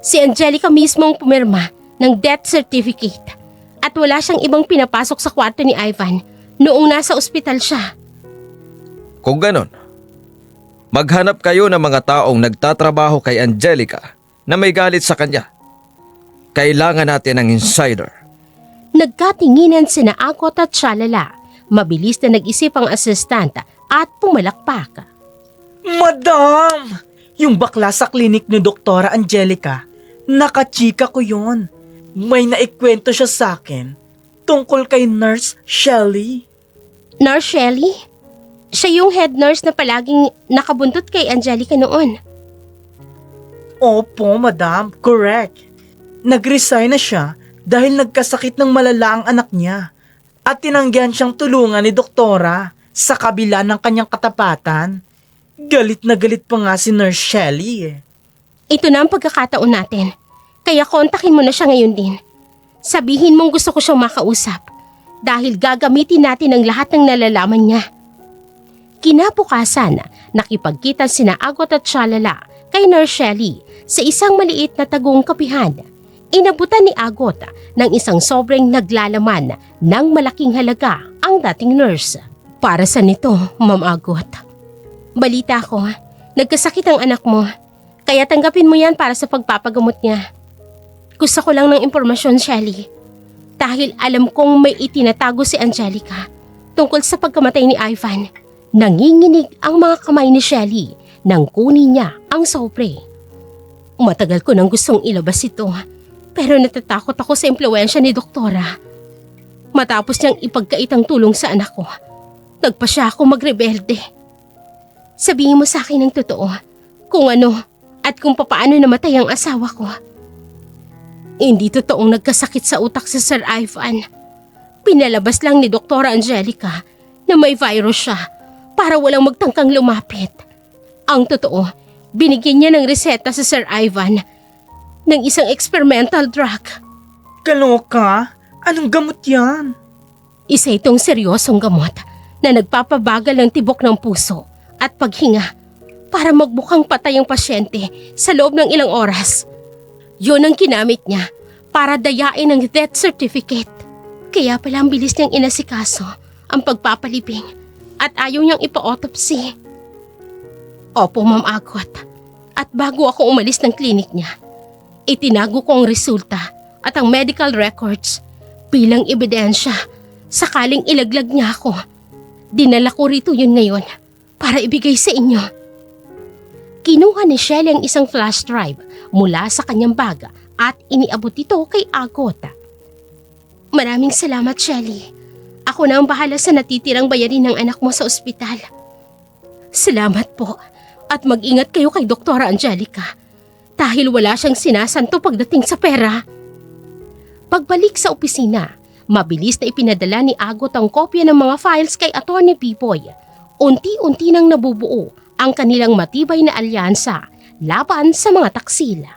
Si Angelica mismo ang pumirma ng death certificate at wala siyang ibang pinapasok sa kwarto ni Ivan noong nasa ospital siya. Kung ganon, maghanap kayo ng mga taong nagtatrabaho kay Angelica na may galit sa kanya. Kailangan natin ng insider. Nagkatinginan sina Agot at Shalala. Mabilis na nag-isip ang assistant at pumalakpak. Madam! Yung bakla sa klinik ni Doktora Angelica, nakachika ko yon. May naikwento siya sa akin tungkol kay Nurse Shelley. Nurse Shelley? Siya yung head nurse na palaging nakabuntot kay Angelica noon. Opo, madam. Correct. Nag-resign na siya dahil nagkasakit ng malala ang anak niya at tinanggihan siyang tulungan ni Doktora sa kabila ng kanyang katapatan. Galit na galit pa nga si Nurse Shelley eh. Ito na ang pagkakataon natin. Kaya kontakin mo na siya ngayon din. Sabihin mong gusto ko siyang makausap dahil gagamitin natin ang lahat ng nalalaman niya. Kinabukasan, nakipagkita sina Agot at Shalala kay Nurse Shelley sa isang maliit na tagong kapihan. Inabutan ni Agot ng isang sobrang naglalaman ng malaking halaga ang dating nurse. Para sa nito, Ma'am Agot? Balita ko, nagkasakit ang anak mo. Kaya tanggapin mo yan para sa pagpapagamot niya. Gusto ko lang ng impormasyon, Shelley. Dahil alam kong may itinatago si Angelica tungkol sa pagkamatay ni Ivan. Nanginginig ang mga kamay ni Shelley nang kunin niya ang sobre. Matagal ko nang gustong ilabas ito, pero natatakot ako sa impluwensya ni Doktora. Matapos niyang ipagkait ang tulong sa anak ko, nagpa siya ako magrebelde. Sabihin mo sa akin ang totoo, kung ano at kung papaano namatay ang asawa ko. Hindi totoong nagkasakit sa utak sa Sir Ivan. Pinalabas lang ni Doktora Angelica na may virus siya para walang magtangkang lumapit. Ang totoo, binigyan niya ng reseta sa Sir Ivan ng isang experimental drug. Kaloka? Anong gamot yan? Isa itong seryosong gamot na nagpapabagal ng tibok ng puso at paghinga para magbukang patay ang pasyente sa loob ng ilang oras. Yun ang ginamit niya para dayain ang death certificate. Kaya pala ang bilis niyang inasikaso ang pagpapalibing at ayaw niyang ipa-autopsy. Opo, Ma'am Agot. At bago ako umalis ng klinik niya, itinago ko ang resulta at ang medical records bilang ebidensya sakaling ilaglag niya ako. Dinala ko rito yun ngayon para ibigay sa inyo. Kinuha ni Shelley ang isang flash drive mula sa kanyang bag at iniabot ito kay Agot. Maraming salamat, Shelley. Ako na ang bahala sa natitirang bayarin ng anak mo sa ospital. Salamat po at mag-ingat kayo kay Doktora Angelica dahil wala siyang sinasanto pagdating sa pera. Pagbalik sa opisina, mabilis na ipinadala ni Agot ang kopya ng mga files kay Atty. Pipoy. Unti-unti nang nabubuo ang kanilang matibay na alyansa laban sa mga taksila.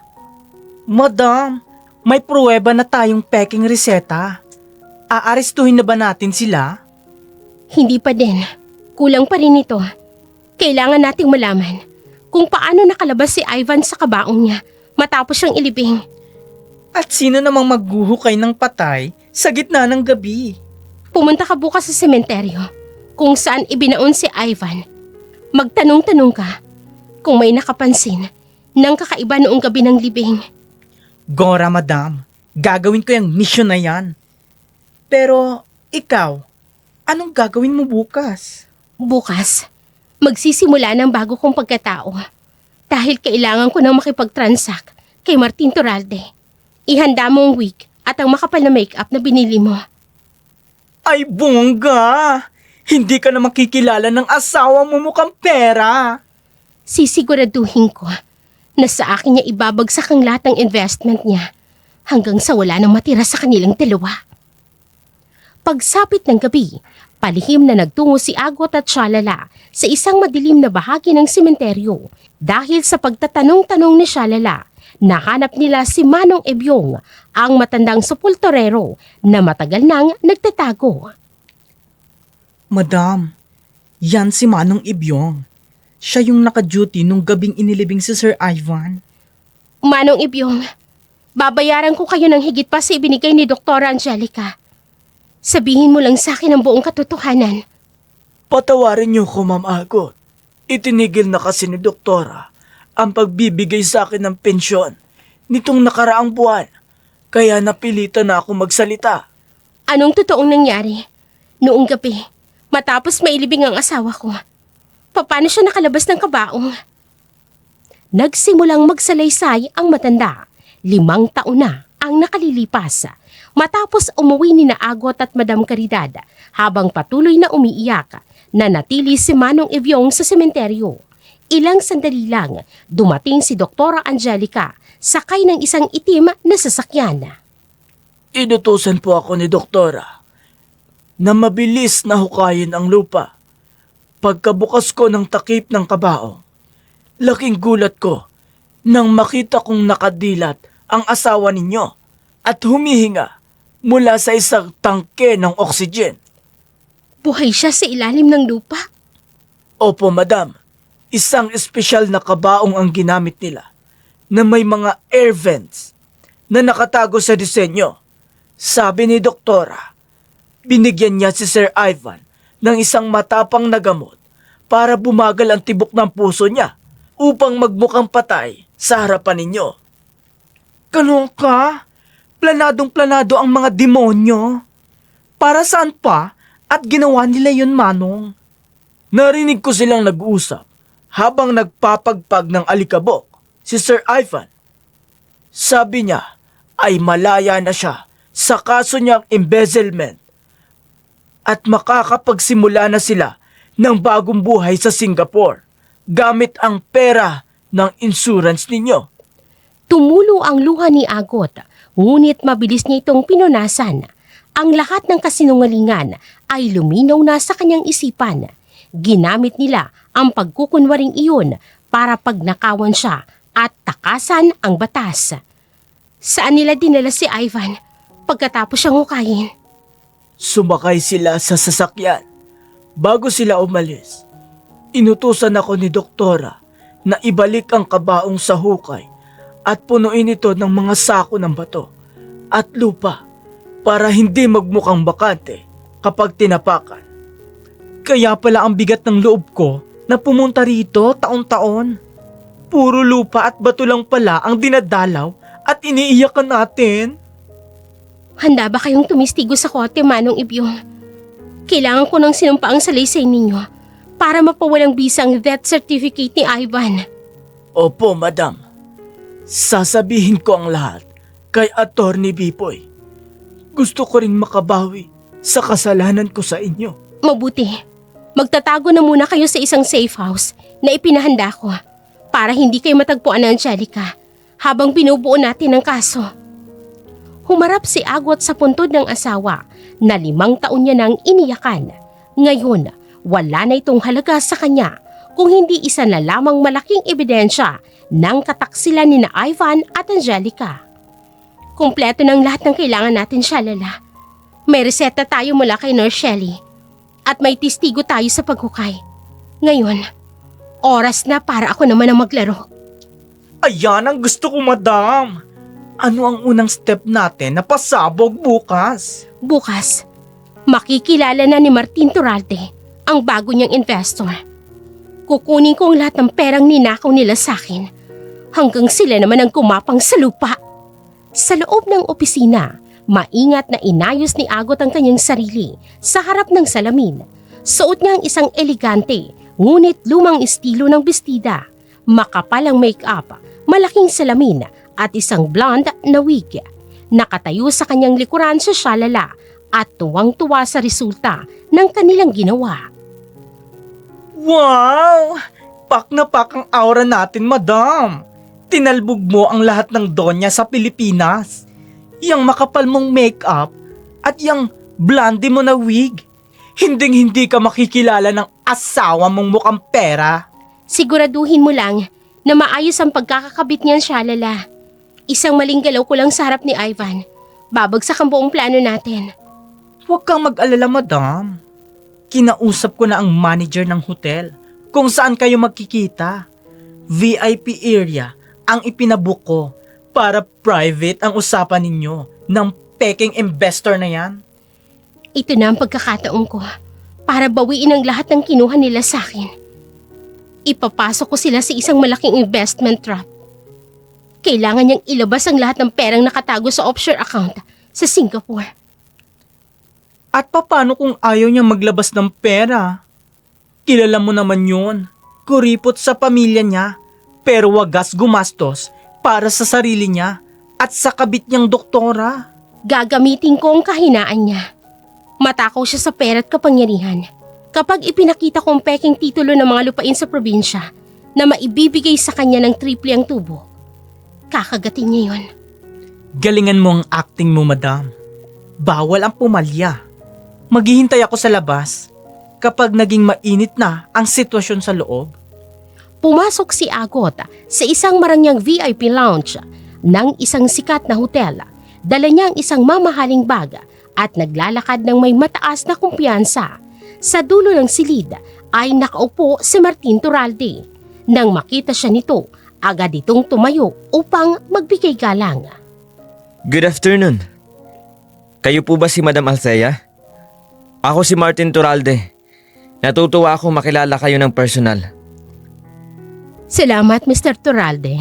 Madam, may pruweba na tayong peking reseta. Aarestuhin na ba natin sila? Hindi pa din. Kulang pa rin ito. Kailangan nating malaman kung paano nakalabas si Ivan sa kabaong niya matapos siyang ilibing. At sino namang maghuhukay ng patay sa gitna ng gabi? Pumunta ka bukas sa sementeryo kung saan ibinaon si Ivan. Magtanong-tanong ka kung may nakapansin ng kakaiba noong gabi ng libing. Gora, madam. Gagawin ko yung mission na yan. Pero, ikaw, anong gagawin mo bukas? Bukas, magsisimula ng bago kong pagkatao dahil kailangan ko nang makipag-transact kay Martin Torralde. Ihanda mo ang wig at ang makapal na makeup na binili mo. Ay, bongga! Hindi ka na makikilala ng asawa mo mukhang pera. Sisiguraduhin ko na sa akin niya ibabagsak ang lahat ng investment niya hanggang sa wala nang matira sa kanilang dalawa. Pagsapit ng gabi, palihim na nagtungo si Agot at Shalala sa isang madilim na bahagi ng sementeryo. Dahil sa pagtatanong-tanong ni Shalala, nahanap nila si Manong Ebyong, ang matandang sepulturero na matagal nang nagtatago. Madam, yan si Manong Ibyong. Siya yung naka-duty nung gabing inilibing si Sir Ivan. Manong Ebyong, babayaran ko kayo ng higit pa sa ibinigay ni Dr. Angelica. Sabihin mo lang sa akin ang buong katotohanan. Patawarin niyo ko, Ma'am Agot. Itinigil na kasi ni Doktora ang pagbibigay sa akin ng pensyon nitong nakaraang buwan. Kaya napilitan na ako magsalita. Anong totoong nangyari? Noong gabi, matapos mailibing ang asawa ko, paano siya nakalabas ng kabaong? Nagsimulang magsalaysay ang matanda. 5 taon na ang nakalilipas. Matapos umuwi ni na Agot at Madam Caridad, habang patuloy na umiiyak, nanatili si Manong Ebyong sa sementeryo. Ilang sandali lang, dumating si Dr. Angelica, sakay ng isang itim na sasakyan. Inutusan po ako ni Doktora na mabilis na hukayin ang lupa. Pagkabukas ko ng takip ng kabaong, laking gulat ko nang makita kong nakadilat ang asawa ninyo at humihinga mula sa isang tangke ng oxygen. Buhay siya sa ilalim ng lupa? Opo, madam. Isang espesyal na kabaong ang ginamit nila na may mga air vents na nakatago sa disenyo. Sabi ni Doktora, binigyan niya si Sir Ivan ng isang matapang na gamot para bumagal ang tibok ng puso niya upang magmukhang patay sa harapan ninyo. Ganun ka? Planadong-planado ang mga demonyo. Para saan pa? At ginawa nila yun, Manong. Narinig ko silang nag-uusap habang nagpapagpag ng alikabok si Sir Ivan. Sabi niya ay malaya na siya sa kaso niyang embezzlement at makakapagsimula na sila ng bagong buhay sa Singapore gamit ang pera ng insurance ninyo. Tumulo ang luha ni Agot, ngunit mabilis niya itong pinunasan. Ang lahat ng kasinungalingan ay luminaw na sa kanyang isipan. Ginamit nila ang pagkukunwaring iyon para pagnakawan siya at takasan ang batas. Saan nila dinala si Ivan pagkatapos siyang hukayin? Sumakay sila sa sasakyan. Bago sila umalis, inutusan ako ni Doktora na ibalik ang kabaong sa hukay at punuin ito ng mga sako ng bato at lupa para hindi magmukhang bakante kapag tinapakan. Kaya pala ang bigat ng loob ko na pumunta rito taon-taon. Puro lupa at bato lang pala ang dinadalaw at iniiyakan natin. Handa ba kayong tumistigo sa kote, Manong Ibyong? Kailangan ko ng sinumpaang salaysay ninyo para mapawalang bisa ang death certificate ni Ivan. Opo, madam. Sasabihin ko ang lahat kay Attorney Bipoy. Gusto ko rin makabawi sa kasalanan ko sa inyo. Mabuti. Magtatago na muna kayo sa isang safe house na ipinahanda ko para hindi kayo matagpuan ng Angelica habang binubuo natin ang kaso. Humarap si Agot sa puntod ng asawa na 5 taon niya nang iniyakan. Ngayon, wala na itong halaga sa kanya kung hindi isa na lamang malaking ebidensya ng kataksilan ni na Ivan at Angelica. Kumpleto ng lahat ng kailangan natin, Shalala. May reseta tayo mula kay Nurse Shelley at may testigo tayo sa paghukay. Ngayon, oras na para ako naman ang maglaro. Ayan ang gusto ko, Madam. Ano ang unang step natin na pasabog bukas? Bukas, makikilala na ni Martin Turalde ang bago niyang investor. Kukunin ko ang lahat ng perang ninakaw nila sa akin hanggang sila naman ang kumapang sa lupa. Sa loob ng opisina, maingat na inayos ni Agot ang kanyang sarili sa harap ng salamin. Suot niya ang isang elegante, ngunit lumang estilo ng bestida. Makapal ang make-up, malaking salamin at isang blonde na wig. Nakatayo sa kanyang likuran si Shalala at tuwang-tuwa sa resulta ng kanilang ginawa. Wow! Pak na pak ang aura natin, Madam. Tinalbog mo ang lahat ng donya sa Pilipinas. Yang makapal mong make-up at yang Blondie mo na wig. Hinding-hindi ka makikilala ng asawa mong mukhang pera. Siguraduhin mo lang na maayos ang pagkakakabit niyan, Shalala. Isang maling galaw ko lang sa harap ni Ivan. Babagsak ang buong plano natin. Huwag kang mag-alala, madam. Kinausap ko na ang manager ng hotel kung saan kayo magkikita. VIP area ang ipinabook ko para private ang usapan ninyo ng peking investor na yan. Ito na ang pagkakataon ko para bawiin ang lahat ng kinuha nila sa akin. Ipapasok ko sila sa isang malaking investment trap. Kailangan niyang ilabas ang lahat ng perang nakatago sa offshore account sa Singapore. At paano kung ayaw niya maglabas ng pera? Kilala mo naman yun. Kuripot sa pamilya niya, pero wagas gumastos para sa sarili niya at sa kabit niyang doktora. Gagamitin ko ang kahinaan niya. Matakaw siya sa pera at kapangyarihan. Kapag ipinakita ko ang peking titulo ng mga lupain sa probinsya na maibibigay sa kanya ng triple ang tubo, kakagatin niya yon. Galingan mo ang acting mo, madam. Bawal ang pumalya. Maghihintay ako sa labas kapag naging mainit na ang sitwasyon sa loob. Pumasok si Agot sa isang marangyang VIP lounge ng isang sikat na hotel. Dala niya ang isang mamahaling bag at naglalakad ng may mataas na kumpiyansa. Sa dulo ng silid ay nakaupo si Martin Turalde. Nang makita siya nito, agad itong tumayo upang magbigay galang. Good afternoon. Kayo po ba si Madam Althea? Ako si Martin Turalde. Natutuwa akong makilala kayo ng personal. Salamat, Mr. Turalde.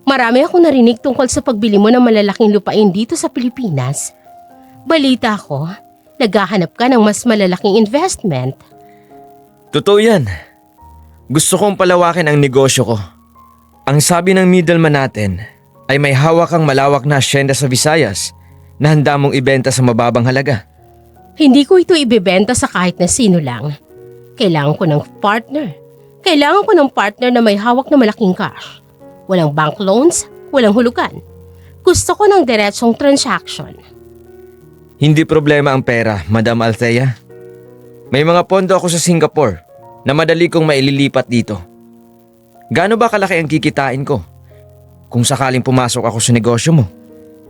Marami akong narinig tungkol sa pagbili mo ng malalaking lupain dito sa Pilipinas. Balita ko, naghahanap ka ng mas malalaking investment. Totoo yan. Gusto kong palawakin ang negosyo ko. Ang sabi ng middleman natin ay may hawak kang malawak na asyenda sa Visayas na handa mong ibenta sa mababang halaga. Hindi ko ito ibebenta sa kahit na sino lang. Kailangan ko ng partner. Kailangan ko ng partner na may hawak na malaking cash. Walang bank loans, walang hulugan. Gusto ko ng diretsong transaction. Hindi problema ang pera, Madam Althea. May mga pondo ako sa Singapore na madali kong maililipat dito. Gaano ba kalaki ang kikitain ko kung sakaling pumasok ako sa negosyo mo?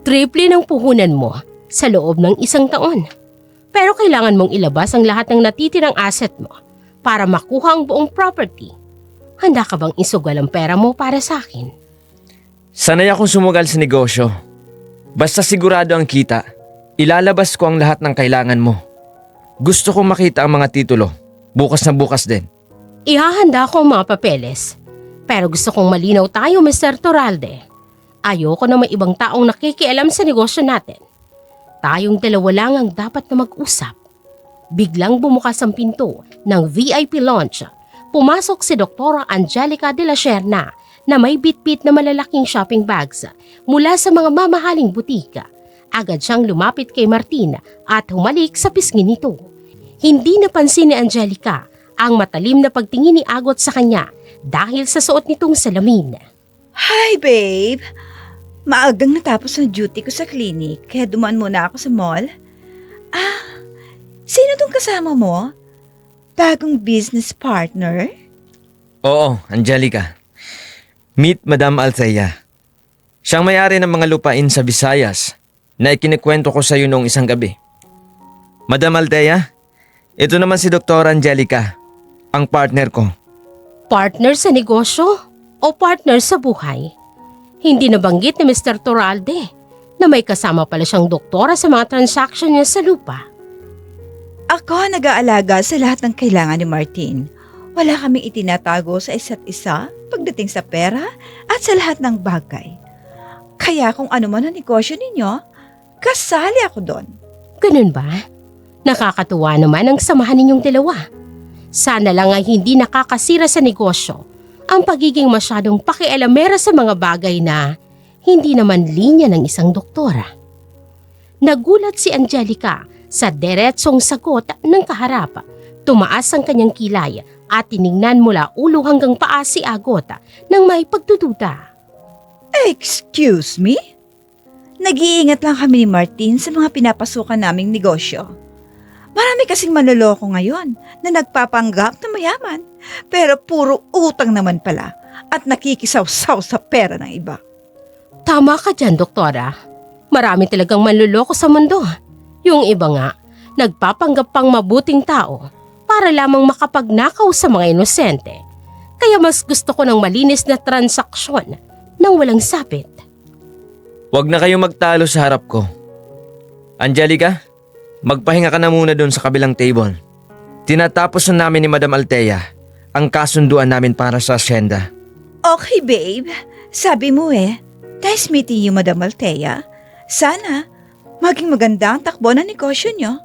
Triple ng puhunan mo sa loob ng 1 taon. Pero kailangan mong ilabas ang lahat ng natitirang asset mo para makuha ang buong property. Handa ka bang isugal ang pera mo para sa akin? Sanay akong sumugal sa negosyo. Basta sigurado ang kita, ilalabas ko ang lahat ng kailangan mo. Gusto kong makita ang mga titulo. Bukas na bukas din. Ihahanda ko ang mga papeles. Pero gusto kong malinaw tayo, Mr. Turalde. Ayoko na may ibang taong nakikialam sa negosyo natin. Tayong dalawa lang ang dapat na mag-usap. Biglang bumukas ang pinto ng VIP lounge. Pumasok si Dr. Angelica de la Serna na may bitbit na malalaking shopping bags mula sa mga mamahaling butika. Agad siyang lumapit kay Martin at humalik sa pisngi nito. Hindi napansin ni Angelica ang matalim na pagtingin ni Agot sa kanya dahil sa suot nitong salamin. Hi, babe. Maagang natapos ang duty ko sa clinic kaya dumaan muna ako sa mall. Sino tong kasama mo? Bagong business partner? Oo, Angelica. Meet Madam Althea. Siyang may-ari ng mga lupain sa Visayas na ikinikwento ko sa iyo noong isang gabi. Madam Althea, ito naman si Dr. Angelica, ang partner ko. Partner sa negosyo o partner sa buhay? Hindi nabanggit ni Mr. Turalde na may kasama pala siyang doktora sa mga transaksyon niya sa lupa. Ako nag-aalaga sa lahat ng kailangan ni Martin. Wala kaming itinatago sa isa't isa pagdating sa pera at sa lahat ng bagay. Kaya kung ano man ang negosyo ninyo, kasali ako doon. Ganun ba? Nakakatuwa naman ang samahan ninyong dalawa. Sana lang ay hindi nakakasira sa negosyo ang pagiging masyadong pakialamera sa mga bagay na hindi naman linya ng isang doktora. Nagulat si Angelica sa diretsong sagot ng kaharap. Tumaas ang kanyang kilay at tiningnan mula ulo hanggang paa si Agot nang may pagdududa. Excuse me? Nag-iingat lang kami ni Martin sa mga pinapasukan naming negosyo. Marami kasing manloloko ngayon na nagpapanggap na mayaman, pero puro utang naman pala at nakikisaw-saw sa pera ng iba. Tama ka dyan, doktora. Marami talagang manluloko sa mundo. Yung iba nga, nagpapanggap pang mabuting tao para lamang makapagnakaw sa mga inosente. Kaya mas gusto ko ng malinis na transaksyon nang walang sapit. Huwag na kayong magtalo sa harap ko. Angelica, magpahinga ka na muna doon sa kabilang table. Tinatapos na namin ni Madam Althea ang kasunduan namin para sa asyenda. Okay, babe. Sabi mo nice meeting you, Madam Althea. Sana maging maganda ang takbo ng negosyo nyo.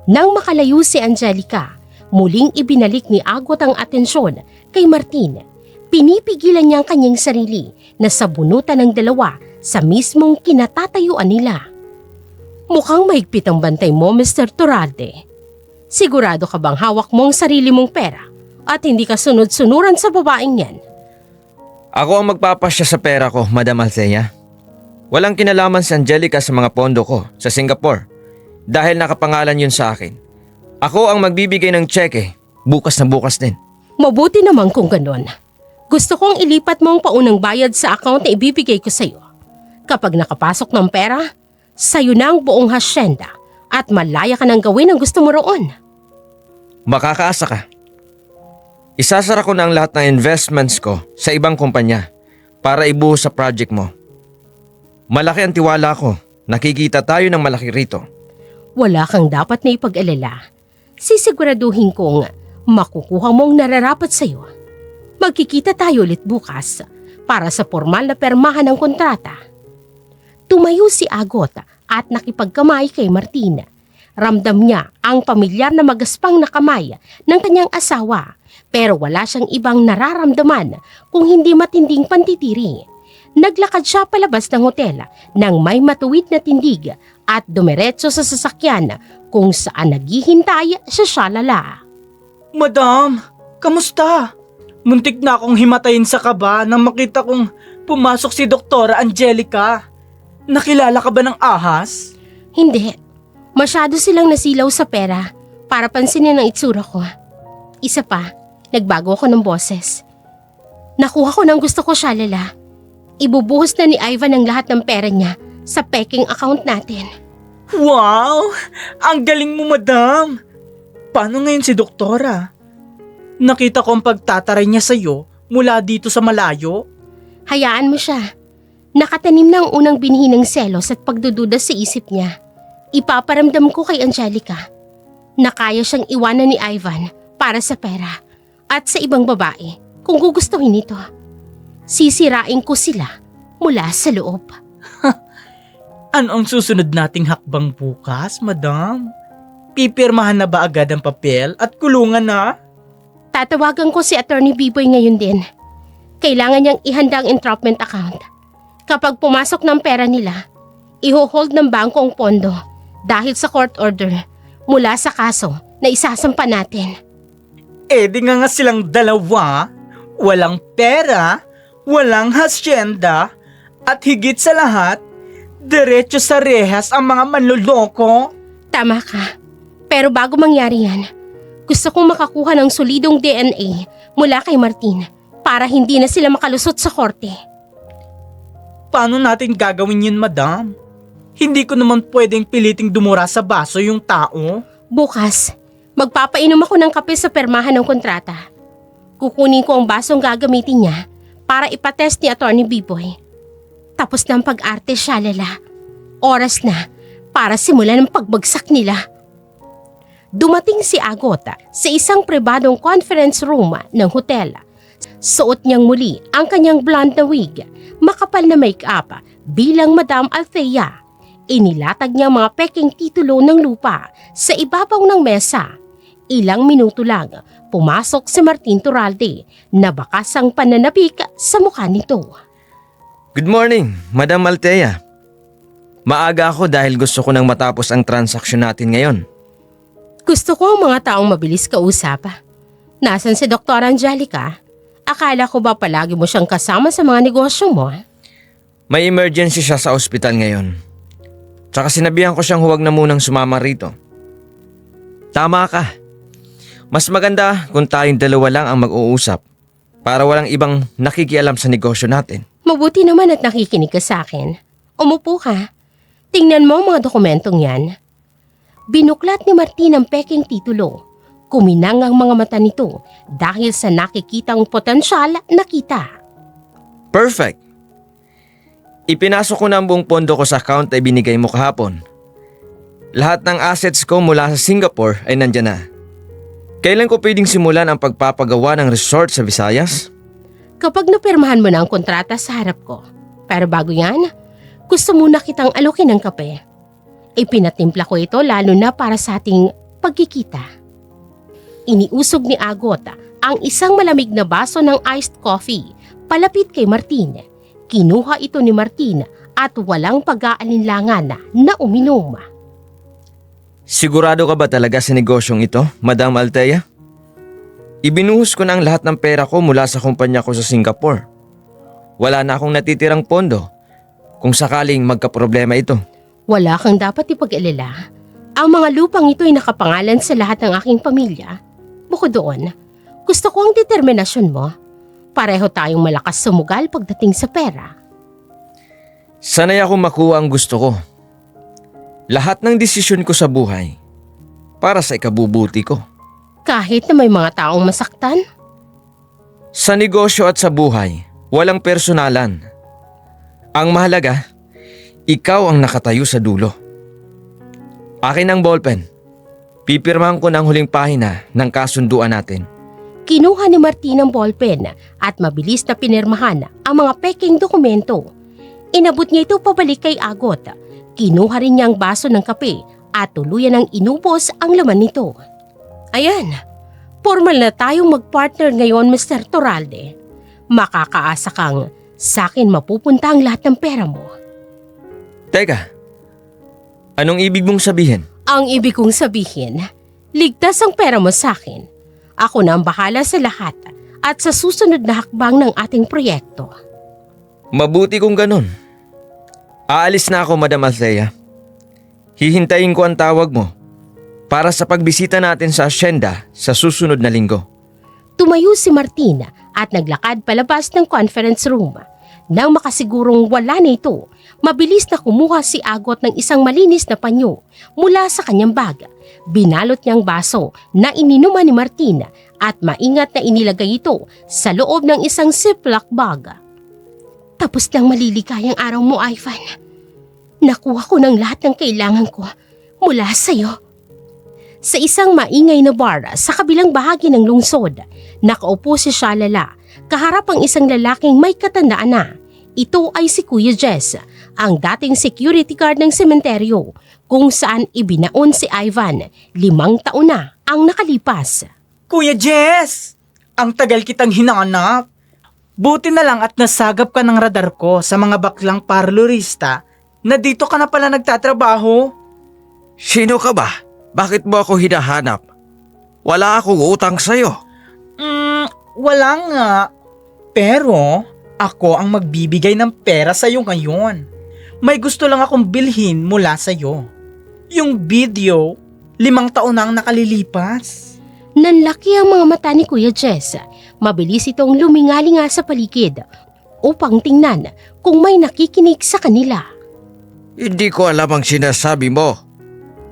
Nang makalayo si Angelica, muling ibinalik ni Agot ang atensyon kay Martin. Pinipigilan niya ang kanyang sarili na sabunutan ng dalawa sa mismong kinatatayuan nila. Mukhang mahigpit ang bantay mo, Mr. Turalde. Sigurado ka bang hawak mo ang sarili mong pera at hindi ka sunod-sunuran sa babaeng yan? Ako ang magpapasya sa pera ko, Madam Althea. Walang kinalaman si Angelica sa mga pondo ko sa Singapore dahil nakapangalan yun sa akin. Ako ang magbibigay ng tseke bukas na bukas din. Mabuti naman kung ganon. Gusto kong ilipat mo ang paunang bayad sa account na ibibigay ko sa iyo. Kapag nakapasok ng pera, sa'yo na ang buong hasyenda at malaya ka nang gawin ang gusto mo roon. Makakaasa ka. Isasara ko na ang lahat ng investments ko sa ibang kumpanya para ibuhos sa project mo. Malaki ang tiwala ko. Nakikita tayo ng malaki rito. Wala kang dapat na ipag-alala. Sisiguraduhin kong makukuha mong nararapat sa'yo. Magkikita tayo ulit bukas para sa formal na permahan ng kontrata. Tumayo si Agot at nakipagkamay kay Martin. Ramdam niya ang pamilyar na magaspang na kamay ng kanyang asawa pero wala siyang ibang nararamdaman kung hindi matinding pantitiri. Naglakad siya palabas ng hotel nang may matuwid na tindig at dumiretso sa sasakyan kung saan naghihintay sa Shalala. Madam, kamusta? Muntik na akong himatayin sa kaba nang makita kong pumasok si Doktora Angelica. Nakilala ka ba ng ahas? Hindi. Masyado silang nasilaw sa pera para pansinin ang itsura ko. Isa pa, nagbago ako ng boses. Nakuha ko ng gusto ko, Shalala. Ibubuhos na ni Ivan ang lahat ng pera niya sa peking account natin. Wow! Ang galing mo, madam! Paano ngayon si Doktora? Nakita ko ang pagtataray niya sa'yo mula dito sa malayo. Hayaan mo siya. Nakatanim na ang unang binhi ng selos at pagdududa sa isip niya. Ipaparamdam ko kay Angelica na kaya siyang iwanan ni Ivan para sa pera at sa ibang babae kung gugustuhin ito. Sisirain ko sila mula sa loob. Ano ang susunod nating hakbang bukas, madam? Pipirmahan na ba agad ang papel at kulungan na? Tatawagan ko si Attorney Biboy ngayon din. Kailangan niyang ihanda ang entrapment account. Kapag pumasok ng pera nila, iho-hold ng bangko ang pondo dahil sa court order mula sa kaso na isasampa natin. Eh di nga silang dalawa, walang pera, walang hasyenda, at higit sa lahat, diretso sa rehas ang mga manloloko. Tama ka. Pero bago mangyari yan, gusto kong makakuha ng solidong DNA mula kay Martin para hindi na sila makalusot sa korte. Paano natin gagawin yun, madam? Hindi ko naman pwedeng piliting dumura sa baso yung tao. Bukas, magpapainom ako ng kape sa permahan ng kontrata. Kukunin ko ang basong gagamitin niya para ipatest ni Attorney Biboy. Tapos na ang pag-arte, Shalala. Oras na para simulan ang pagbagsak nila. Dumating si Agot sa isang pribadong conference room ng hotel. Suot niyang muli ang kanyang blonde na wig, makapal na make-up bilang Madam Althea. Inilatag niya mga peking titulo ng lupa sa ibabaw ng mesa. Ilang minuto lang, pumasok si Martin Turalde na bakas ang pananabik sa mukha nito. Good morning, Madam Althea. Maaga ako dahil gusto ko nang matapos ang transaksyon natin ngayon. Gusto ko ang mga taong mabilis kausap. Nasaan si Dr. Angelica? Akala ko ba palagi mo siyang kasama sa mga negosyo mo? May emergency siya sa ospital ngayon. Tsaka sinabihan ko siyang huwag na munang sumama rito. Tama ka. Mas maganda kung tayong dalawa lang ang mag-uusap para walang ibang nakikialam sa negosyo natin. Mabuti naman at nakikinig ka sa akin. Umupo ka. Tingnan mo ang mga dokumentong yan. Binuklat ni Martin ang peking titulo. Kuminang ang mga mata nito dahil sa nakikitang potensyal na kita. Perfect! Ipinasok ko na ang buong pondo ko sa account ay binigay mo kahapon. Lahat ng assets ko mula sa Singapore ay nandyan na. Kailan ko pwedeng simulan ang pagpapagawa ng resort sa Visayas? Kapag napirmahan mo na ang kontrata sa harap ko. Pero bago yan, gusto muna kitang alukin ng kape. Ipinatimpla ko ito lalo na para sa ating pagkikita. Iniusog ni Agot ang isang malamig na baso ng iced coffee palapit kay Martin. Kinuha ito ni Martin at walang pag-aalinlangan na uminom. Sigurado ka ba talaga sa negosyong ito, Madam Althea? Ibinuhos ko na ang lahat ng pera ko mula sa kumpanya ko sa Singapore. Wala na akong natitirang pondo kung sakaling magkaproblema ito. Wala kang dapat ipag-alala. Ang mga lupang ito ay nakapangalan sa lahat ng aking pamilya. Bukod doon, gusto ko ang determinasyon mo. Pareho tayong malakas sumugal pagdating sa pera. Sanay akong makuha ang gusto ko. Lahat ng desisyon ko sa buhay para sa ikabubuti ko. Kahit na may mga taong masaktan, Sa negosyo at sa buhay, walang personalan. Ang mahalaga, ikaw ang nakatayo sa dulo. Akin ang ballpen. Pipirmahan ko ng huling pahina ng kasunduan natin. kinuha ni Martin ang ballpen at mabilis na pinirmahan ang mga peking dokumento. Inabot niya ito pabalik kay Agot. Kinuha rin niya ang baso ng kape at tuluyan ang inubos ang laman nito. Ayan, formal na tayong magpartner ngayon, Mr. Torralde. Makakaasa kang sa akin mapupunta ang lahat ng pera mo. Teka, anong ibig mong sabihin? Ang ibig kong sabihin, ligtas ang pera mo sa akin. Ako na ang bahala sa lahat at sa susunod na hakbang ng ating proyekto. Mabuti kung ganun. Aalis na ako, Madam Althea. Hihintayin ko ang tawag mo para sa pagbisita natin sa asyenda sa susunod na linggo. Tumayo si Martina at naglakad palabas ng conference room. Nang makasigurong wala na ito, mabilis na kumuha si Agot ng isang malinis na panyo mula sa kanyang bag. Binalot niyang baso na ininuman ni Martina at maingat na inilagay ito sa loob ng isang Ziploc bag. Tapos lang maliligayang araw mo, Ivan. Nakuha ko ng lahat ng kailangan ko mula sa'yo. Sa isang maingay na bar sa kabilang bahagi ng lungsod, nakaupo si Shalala, kaharap ang isang lalaking may katandaan na. Ito ay si Kuya Jess, ang dating security guard ng sementeryo, kung saan ibinaon si Ivan. 5 taon na ang nakalipas. Kuya Jess! Ang tagal kitang hinanap. Buti na lang at nasagap ka ng radar ko sa mga baklang parlorista na dito ka na pala nagtatrabaho. Sino ka ba? Bakit mo ako hinahanap? Wala akong utang sa'yo. Wala nga. Pero ako ang magbibigay ng pera sa'yo ngayon. May gusto lang akong bilhin mula sa'yo. Yung video, 5 taon na ang nakalilipas. Nanlaki ang mga mata ni Kuya Jess. Mabilis itong lumingali nga sa paligid upang tingnan kung may nakikinig sa kanila. Hindi ko alam ang sinasabi mo.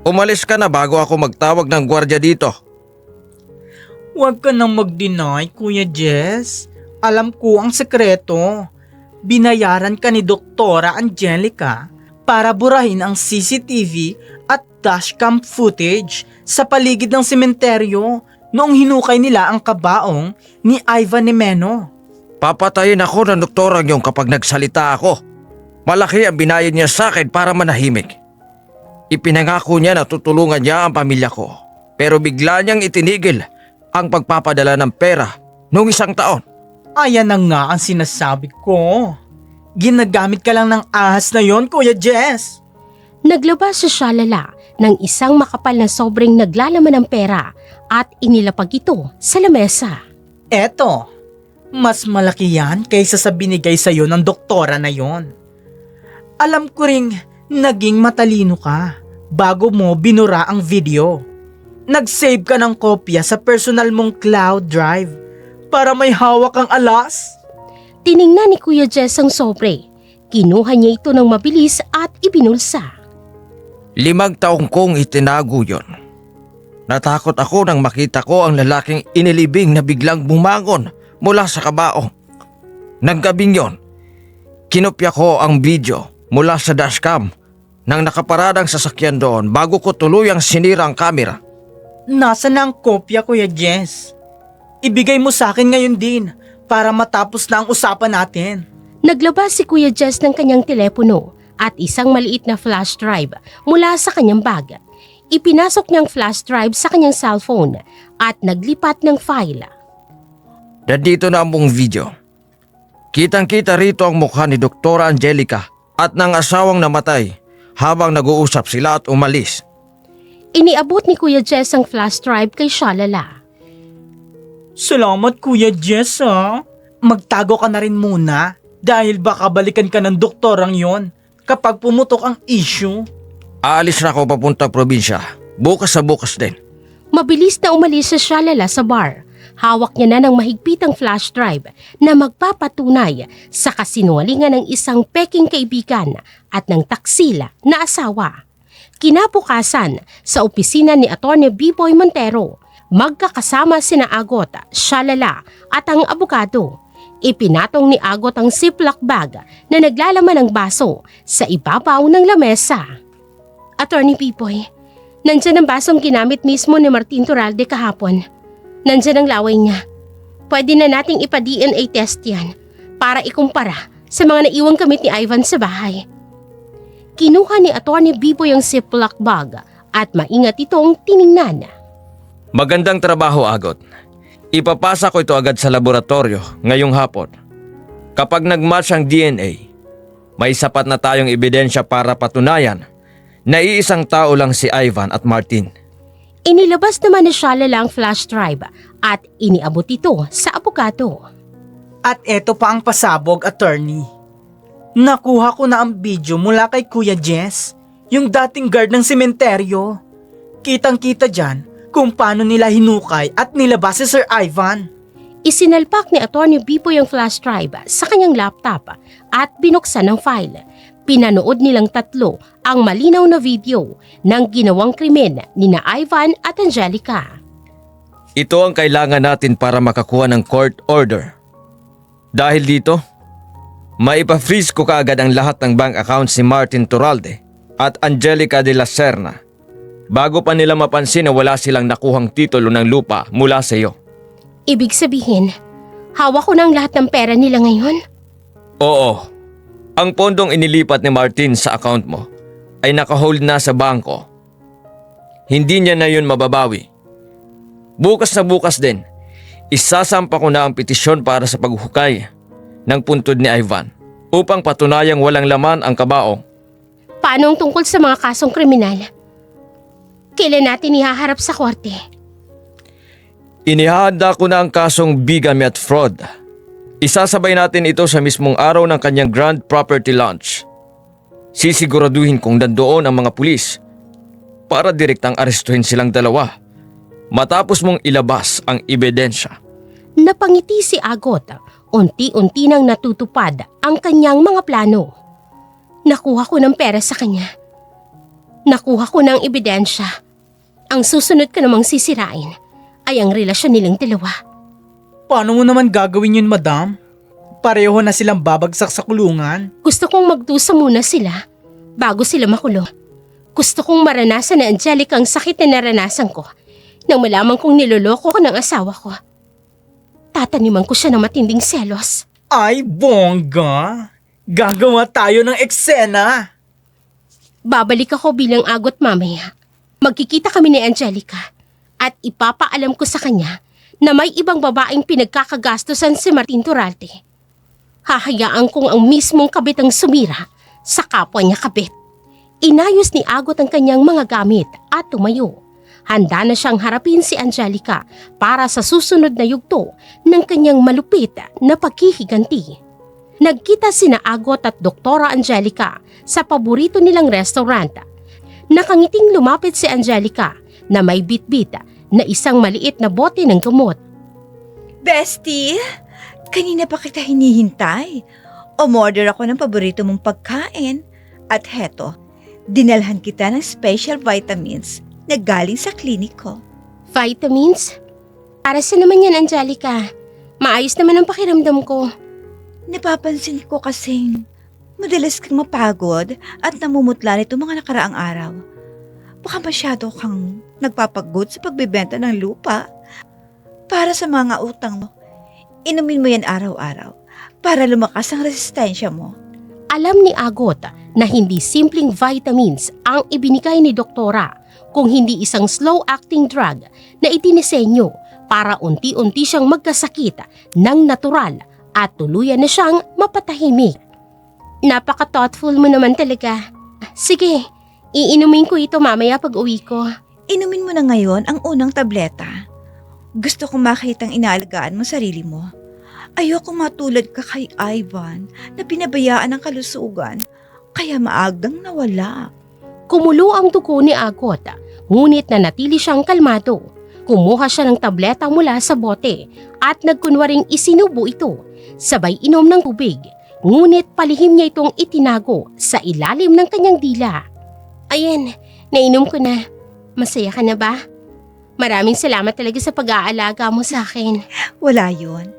Umalis ka na bago ako magtawag ng gwardiya dito. Huwag ka nang mag-deny, Kuya Jess. Alam ko ang sekreto. Binayaran ka ni Doktora Angelica para burahin ang CCTV at dashcam footage sa paligid ng sementeryo noong hinukay nila ang kabaong ni Ivan Nemeno. Papatayin ako ng doktorang yung kapag nagsalita ako. Malaki ang binayad niya sa akin para manahimik. Ipinangako niya na tutulungan niya ang pamilya ko. Pero bigla niyang itinigil ang pagpapadala ng pera noong 1 taon. Ayan na nga ang sinasabi ko. Ginagamit ka lang ng ahas na yon, Kuya Jess. Naglabas si Shalala ng isang makapal na sobrang naglalaman ng pera at inilapag ito sa lamesa. Eto, mas malaki yan kaysa sa binigay sa'yo ng doktora na yon. Alam ko ring naging matalino ka bago mo binura ang video. nag-save ka ng kopya sa personal mong cloud drive para may hawak kang alas? Tiningnan ni Kuya Jess ang sobre. Kinuha niya ito ng mabilis at ibinulsa. 5 taong kong itinago yon. Natakot ako nang makita ko ang lalaking inilibing na biglang bumangon mula sa kabao. Nang gabing yon, kinopya ko ang video mula sa dashcam nang nakaparadang sasakyan doon bago ko tuluyang sinira ang kamera. Nasaan na ang kopya, Kuya Jess? Ibigay mo sa akin ngayon din para matapos na ang usapan natin. Naglabas si Kuya Jess ng kanyang telepono at isang maliit na flash drive mula sa kanyang bag. Ipinasok niyang flash drive sa kanyang cellphone at naglipat ng file. Nandito na ang buong video. Kitang-kita rito ang mukha ni Dr. Angelica at ng asawang namatay habang nag-uusap sila at umalis. Iniabot ni Kuya Jess ang flash drive kay Shalala. Salamat, Kuya Jess, ha? Magtago ka na rin muna dahil baka balikan ka ng doktorang yon kapag pumutok ang issue. Aalis na ako papuntang probinsya. Bukas sa bukas din. Mabilis na umalis si Shalala sa bar. Hawak niya na ng mahigpitang flash drive na magpapatunay sa kasinungalingan ng isang peking kaibigan at ng taksila na asawa. Kinabukasan, sa opisina ni Atty. B-Boy Montero, magkakasama sina Agot, Shalala at ang abogado. Ipinatong ni Agot ang ziplock bag na naglalaman ng baso sa ibabaw ng lamesa. Atty. B-Boy, nandyan ang basong ginamit mismo ni Martin Turalde kahapon. Nandyan ang laway niya. Pwede na nating ipa-DNA test yan para ikumpara sa mga naiwang gamit ni Ivan sa bahay. Kinuha ni Atty. Biboy ang ziplock bag at maingat itong tiningnan. Magandang trabaho, Agot. Ipapasa ko ito agad sa laboratorio ngayong hapon. Kapag nag-match ang DNA, may sapat na tayong ebidensya para patunayan na iisang tao lang si Ivan at Martin. Inilabas naman ni Shalala ang flash drive at iniabot ito sa abogado. At eto pa ang pasabog, attorney. Nakuha ko na ang video mula kay Kuya Jess, yung dating guard ng sementeryo. Kitang-kita dyan kung paano nila hinukay at nilabas si Sir Ivan. Isinalpak ni Atty. Biboy ang flash drive sa kanyang laptop at binuksan ang file. Pinanood nilang tatlo ang malinaw na video ng ginawang krimen ni na Ivan at Angelica. Ito ang kailangan natin para makakuha ng court order. Dahil dito, maipa-freeze ko kaagad ang lahat ng bank accounts ni Martin Turalde at Angelica de la Serna bago pa nila mapansin na wala silang nakuhang titulo ng lupa mula sa iyo. Ibig sabihin, hawak ko na ang lahat ng pera nila ngayon? Oo. Ang pondong inilipat ni Martin sa account mo ay nakahold na sa bangko. Hindi niya na yun mababawi. Bukas na bukas din, isasampa ko na ang petisyon para sa paghukay ng puntod ni Ivan upang patunayang walang laman ang kabaong. Paano ang tungkol sa mga kasong kriminal? Kailan natin ihaharap sa korte? Inihahanda ko na ang kasong bigamy at fraud. Isasabay natin ito sa mismong araw ng kanyang grand property launch. Sisiguraduhin kong nandoon ang mga pulis para direktang arestuhin silang dalawa matapos mong ilabas ang ebidensya. Napangiti si Agot. Unti-unti nang natutupad ang kanyang mga plano. Nakuha ko ng pera sa kanya. Nakuha ko ng ebidensya. Ang susunod ko namang sisirain ay ang relasyon nilang dalawa. Paano mo naman gagawin yun, madam? Pareho na silang babagsak sa kulungan. Gusto kong magdusa muna sila bago sila makulong. Gusto kong maranasan na Angelica ang sakit na naranasan ko nang malaman kong niloloko ko ng asawa ko. Tataniman ko siya ng matinding selos. Ay, bongga! Gagawa tayo ng eksena! Babalik ako bilang Agot mamaya. Magkikita kami ni Angelica at ipapaalam ko sa kanya na may ibang babaeng pinagkakagastusan si Martin Turalde. Hahayaan kong ang mismong kabit ang sumira sa kapwa niya kabit. Inayos ni Agot ang kanyang mga gamit at tumayo. Handa na siyang harapin si Angelica para sa susunod na yugto ng kanyang malupit na paghihiganti. Nagkita sina Agot at Doktora Angelica sa paborito nilang restaurant. Nakangiting lumapit si Angelica na may bitbit na isang maliit na bote ng gamot. Bestie, kanina pa kita hinihintay. Umorder ako ng paborito mong pagkain. At heto, dinalhan kita ng special vitamins na galing sa kliniko. Vitamins? Para sa naman yan, Angelica? Maayos naman ang pakiramdam ko. Napapansin ko kasing madalas kang mapagod at namumutla nito mga nakaraang araw. Baka masyado kang nagpapagod sa pagbebenta ng lupa. Para sa mga utang mo, inumin mo yan araw-araw para lumakas ang resistensya mo. Alam ni Agot na hindi simpleng vitamins ang ibinigay ni doktora, kung hindi isang slow-acting drug na itinisenyo para unti-unti siyang magkasakit ng natural at tuluyan na siyang mapatahimik. Napaka-thoughtful mo naman talaga. Sige, iinumin ko ito mamaya pag uwi ko. Inumin mo na ngayon ang unang tableta. Gusto kong makitang inaalagaan mo sarili mo. Ayoko matulad ka kay Ivan na pinabayaan ng kalusugan kaya maagang nawala. Kumulo ang dugo ni Agot, ngunit nanatili siyang kalmado. Kumuha siya ng tableta mula sa bote at nagkunwaring isinubo ito. Sabay inom ng tubig, ngunit palihim niya itong itinago sa ilalim ng kanyang dila. Ayan, nainom ko na. Masaya ka na ba? Maraming salamat talaga sa pag-aalaga mo sa akin. Wala yun.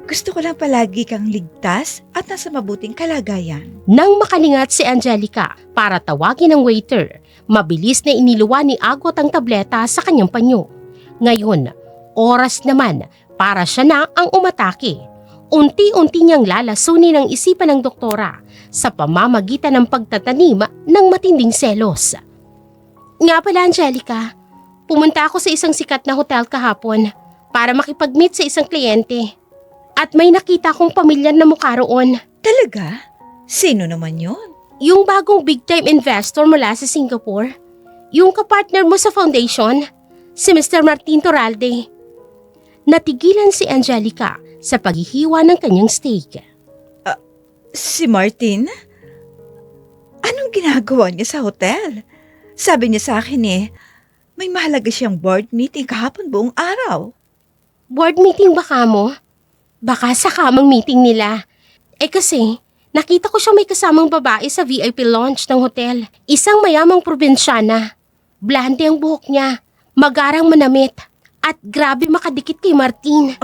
Gusto ko lang palagi kang ligtas at nasa mabuting kalagayan. Nang makalingat si Angelica para tawagin ang waiter, mabilis na iniluwa ni Agot ang tableta sa kanyang panyo. Ngayon, oras naman para siya na ang umatake. Unti-unti niyang lalasunin ang isipan ng doktora sa pamamagitan ng pagtatanim ng matinding selos. Nga pala, Angelica, pumunta ako sa isang sikat na hotel kahapon para makipag-meet sa isang kliyente. At may nakita kong pamilyar na mukha roon. Talaga? Sino naman yon? Yung bagong big-time investor mula sa Singapore. Yung kapartner mo sa foundation, si Mr. Martin Torralde. Natigilan si Angelica sa paghihiwa ng kanyang steak. Si Martin? Anong ginagawa niya sa hotel? Sabi niya sa akin may mahalaga siyang board meeting kahapon buong araw. Board meeting baka mo? Baka sa kamang meeting nila. Kasi, nakita ko siyang may kasamang babae sa VIP lounge ng hotel. Isang mayamang probinsyana. Blonde ang buhok niya, magarang manamit, at grabe makadikit kay Martin.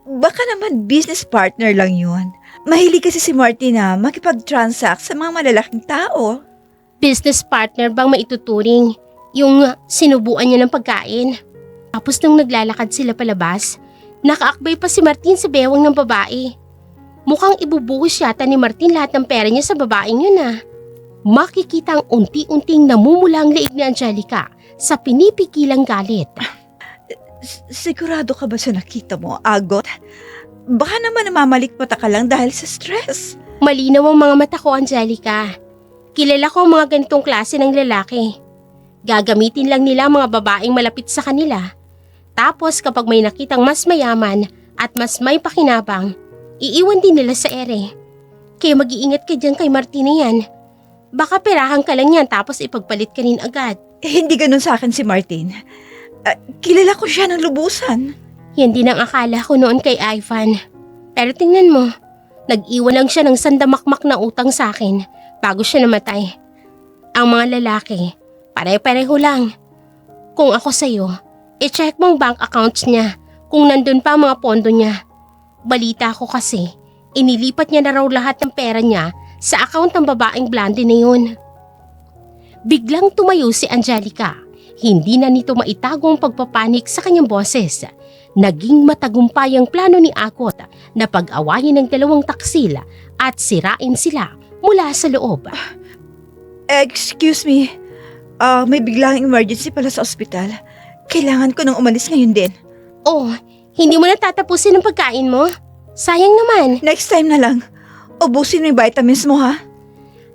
Baka naman business partner lang yun. Mahilig kasi si Martin na makipag-transact sa mga malalaking tao. Business partner bang maituturing? Yung sinubuan niya ng pagkain. Tapos nung naglalakad sila palabas, nakaakbay pa si Martin sa bewang ng babae. Mukhang ibubuhos yata ni Martin lahat ng pera niya sa babaeng yun Makikita ang unti-unting namumula ang leeg ni Angelica sa pinipigilang galit. Sigurado ka ba sa nakita mo, Agot? Baka naman namamalikpata ka lang dahil sa stress. Malinaw ang mga mata ko, Angelica. Kilala ko ang mga ganitong klase ng lalaki. Gagamitin lang nila ang mga babaeng malapit sa kanila. Tapos kapag may nakitang mas mayaman at mas may pakinabang, iiwan din nila sa ere. Kaya mag-iingat ka dyan kay Martina yan. Baka perahan ka lang yan tapos ipagpalit ka rin agad. Hindi ganun sa akin si Martin. Kilala ko siya ng lubusan. Yan din ang akala ko noon kay Ivan. Pero tingnan mo, nag-iwan lang siya ng sandamakmak na utang sa akin bago siya namatay. Ang mga lalaki, pare-pareho lang. Kung ako sa'yo, i-check mo ang bank accounts niya kung nandun pa ang mga pondo niya. Balita ko kasi, inilipat niya na raw lahat ng pera niya sa account ng babaeng blonde na yun. Biglang tumayo si Angelica. Hindi na nito maitago ang pagpapanik sa kanyang boses. Naging matagumpay ang plano ni Agot na pag-awayin ng dalawang taksil at sirain sila mula sa loob. Excuse me, may biglang emergency pala sa ospital. Kailangan ko nang umalis ngayon din. Oh, hindi mo na tatapusin ang pagkain mo? Sayang naman. Next time na lang. Ubusin mo yung vitamins mo, ha?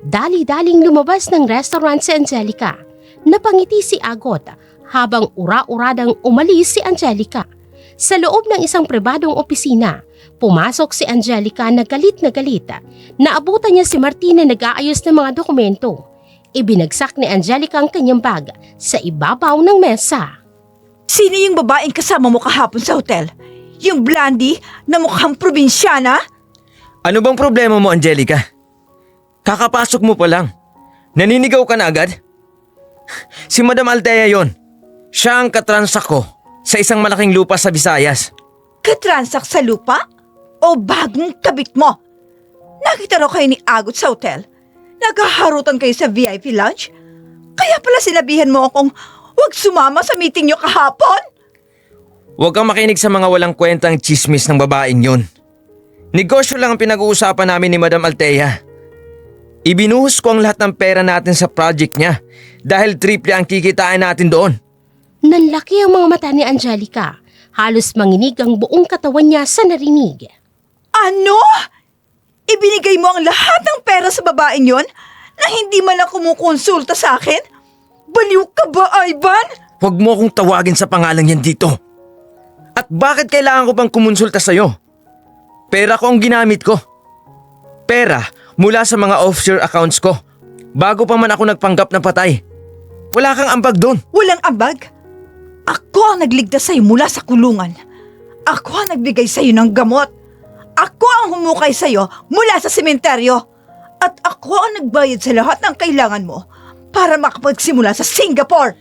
Dali-daling lumabas ng restaurant si Angelica. Napangiti si Agot habang ura-uradang umalis si Angelica. Sa loob ng isang pribadong opisina, pumasok si Angelica na galit. Naabutan niya si Martin na nag-aayos ng mga dokumento. Ibinagsak ni Angelica ang kanyang bag sa ibabaw ng mesa. Sino yung babaeng kasama mo kahapon sa hotel? Yung blondie na mukhang probinsyana? Ano bang problema mo, Angelica? Kakapasok mo pa lang. Naninigaw ka na agad? Si Madam Althea yon. Siya ang katransak ko sa isang malaking lupa sa Visayas. Katransak sa lupa? O bagong kabit mo? Nakita raw kayo ni Agot sa hotel. Naghaharutan kayo sa VIP lunch? Kaya pala sinabihan mo akong huwag sumama sa meeting niyo kahapon? Huwag kang makinig sa mga walang kwentang chismis ng babaeng yon. Negosyo lang ang pinag-uusapan namin ni Madam Althea. Ibinuhos ko ang lahat ng pera natin sa project niya dahil triple ang kikitain natin doon. Nanlaki ang mga mata ni Angelica. Halos manginig ang buong katawan niya sa narinig. Ano? Ibinigay mo ang lahat ng pera sa babaeng yon na hindi man lang kumukonsulta sa akin? Baliw ka ba, Ivan? Huwag mo akong tawagin sa pangalan yan dito. At bakit kailangan ko bang kumonsulta sa'yo? Pera ko ang ginamit ko. Pera mula sa mga offshore accounts ko. Bago pa man ako nagpanggap na patay. Wala kang ambag doon. Walang ambag? Ako ang nagligtas sa'yo mula sa kulungan. Ako ang nagbigay sa'yo ng gamot. Ako ang humukay sa'yo mula sa sementeryo. At ako ang nagbayad sa lahat ng kailangan mo para makapagsimula sa Singapore.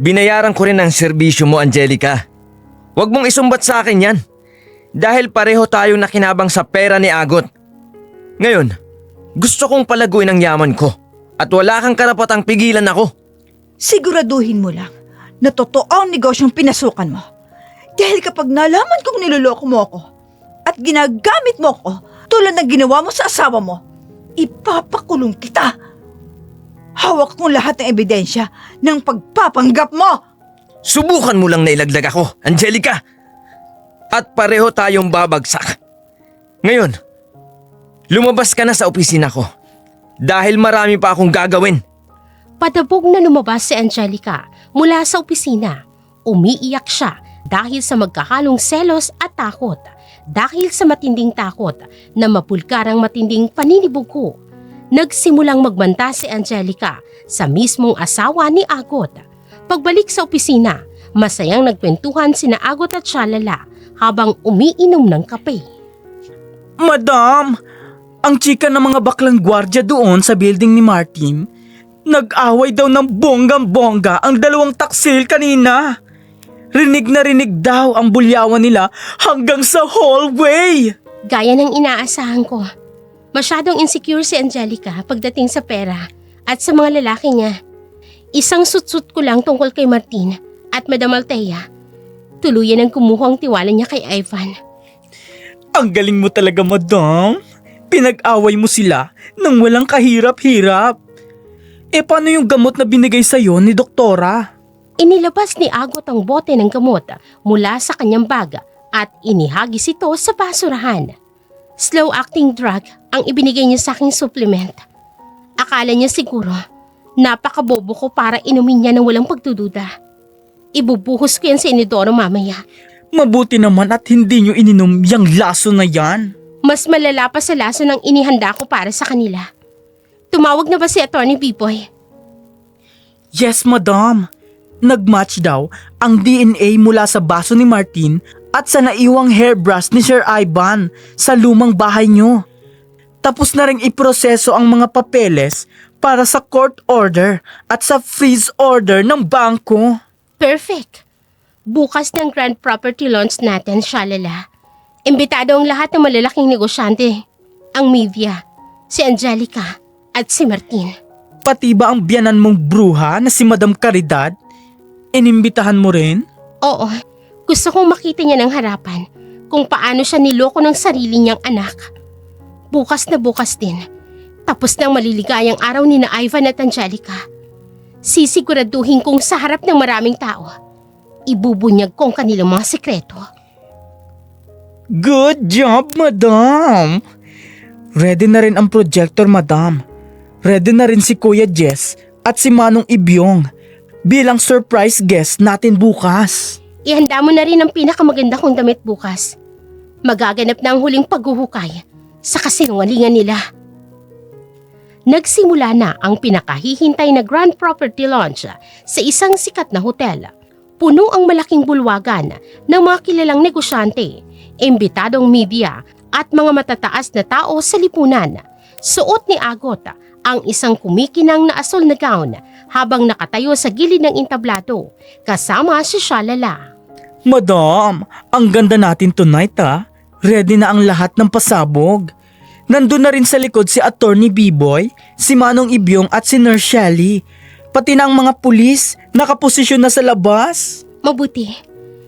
Binayaran ko rin ang serbisyo mo, Angelica. Huwag mong isumbat sa akin yan. Dahil pareho tayong nakinabang sa pera ni Agot. Ngayon, gusto kong palaguin ang yaman ko. At wala kang karapatang pigilan ako. Siguraduhin mo lang na totoo ang negosyong pinasukan mo. Dahil kapag nalaman kong niloloko mo ako at ginagamit mo ako tulad ng ginawa mo sa asawa mo, ipapakulong kita. Hawak kong lahat ng ebidensya ng pagpapanggap mo. Subukan mo lang na ilaglag ako, Angelica. At pareho tayong babagsak. Ngayon, lumabas ka na sa opisina ko. Dahil marami pa akong gagawin. Padabog na lumabas si Angelica mula sa opisina. Umiiyak siya dahil sa magkahalong selos at takot. Dahil sa matinding takot na mapulkar ang matinding paninibog ko. Nagsimulang magbanta si Angelica sa mismong asawa ni Agot. Pagbalik sa opisina, masayang nagkwentuhan sina Agot at Shalala habang umiinom ng kape. Madam, ang chika ng mga baklang gwardya doon sa building ni Martin, nag-away daw ng bonggang-bongga ang dalawang taksil kanina. Rinig na rinig daw ang bulyawan nila hanggang sa hallway. Gaya ng inaasahan ko. Masyadong insecure si Angelica pagdating sa pera at sa mga lalaki niya. Isang sutsut ko lang tungkol kay Martin at Madam Althea. Tuluyan ang kumuha ang tiwala niya kay Ivan. Ang galing mo talaga, madam. Pinag-away mo sila nang walang kahirap-hirap. Paano yung gamot na binigay sa'yo ni Doktora? Inilabas ni Agot ang bote ng gamot mula sa kanyang bag at inihagis ito sa basurahan. Slow-acting drug ang ibinigay niya sa aking supplement. Akala niya siguro, napakabobo ko para inumin niya ng walang pagdududa. Ibubuhos ko yan sa inidoro mamaya. Mabuti naman at hindi nyo ininom yung laso na yan. Mas malala pa sa laso ng inihanda ko para sa kanila. Tumawag na ba si Atty. Pipoy? Yes, madam. Nag-match daw ang DNA mula sa baso ni Martin at sa naiwang hairbrush ni Sir Ivan sa lumang bahay nyo. Tapos na rin iproseso ang mga papeles para sa court order at sa freeze order ng bangko. Perfect. Bukas ng grand property launch natin, Shalala. Imbitado ang lahat ng malalaking negosyante. Ang Mivia, si Angelica at si Martin. Pati ba ang biyanan mong bruha na si Madam Caridad? Inimbitahan mo rin? Oo, gusto kong makita niya ng harapan kung paano siya niloko ng sarili niyang anak. Bukas na bukas din. Tapos ng maliligayang araw ni na Ivan at Angelica. Sisiguraduhin kong sa harap ng maraming tao, ibubunyag ko ang kanilang mga sekreto. Good job, madam! Ready na rin ang projector, madam. Ready na rin si Kuya Jess at si Manong Ibyong bilang surprise guest natin bukas. Ihanda mo na rin ang pinakamaganda kong damit bukas. Magaganap na ang huling paghuhukay sa kasinungalingan nila. Nagsimula na ang pinakahihintay na grand property launch sa isang sikat na hotel. Puno ang malaking bulwagan ng mga kilalang negosyante, imbitadong media at mga matataas na tao sa lipunan. Suot ni Agot ang isang kumikinang na asul na gown habang nakatayo sa gilid ng entablado kasama si Shalala. Madam, ang ganda natin tonight ha. Ready na ang lahat ng pasabog. Nandun na rin sa likod si Attorney B-Boy, si Manong Ibyong at si Nurse Shelly. Pati na ang mga pulis, nakaposisyon na sa labas. Mabuti.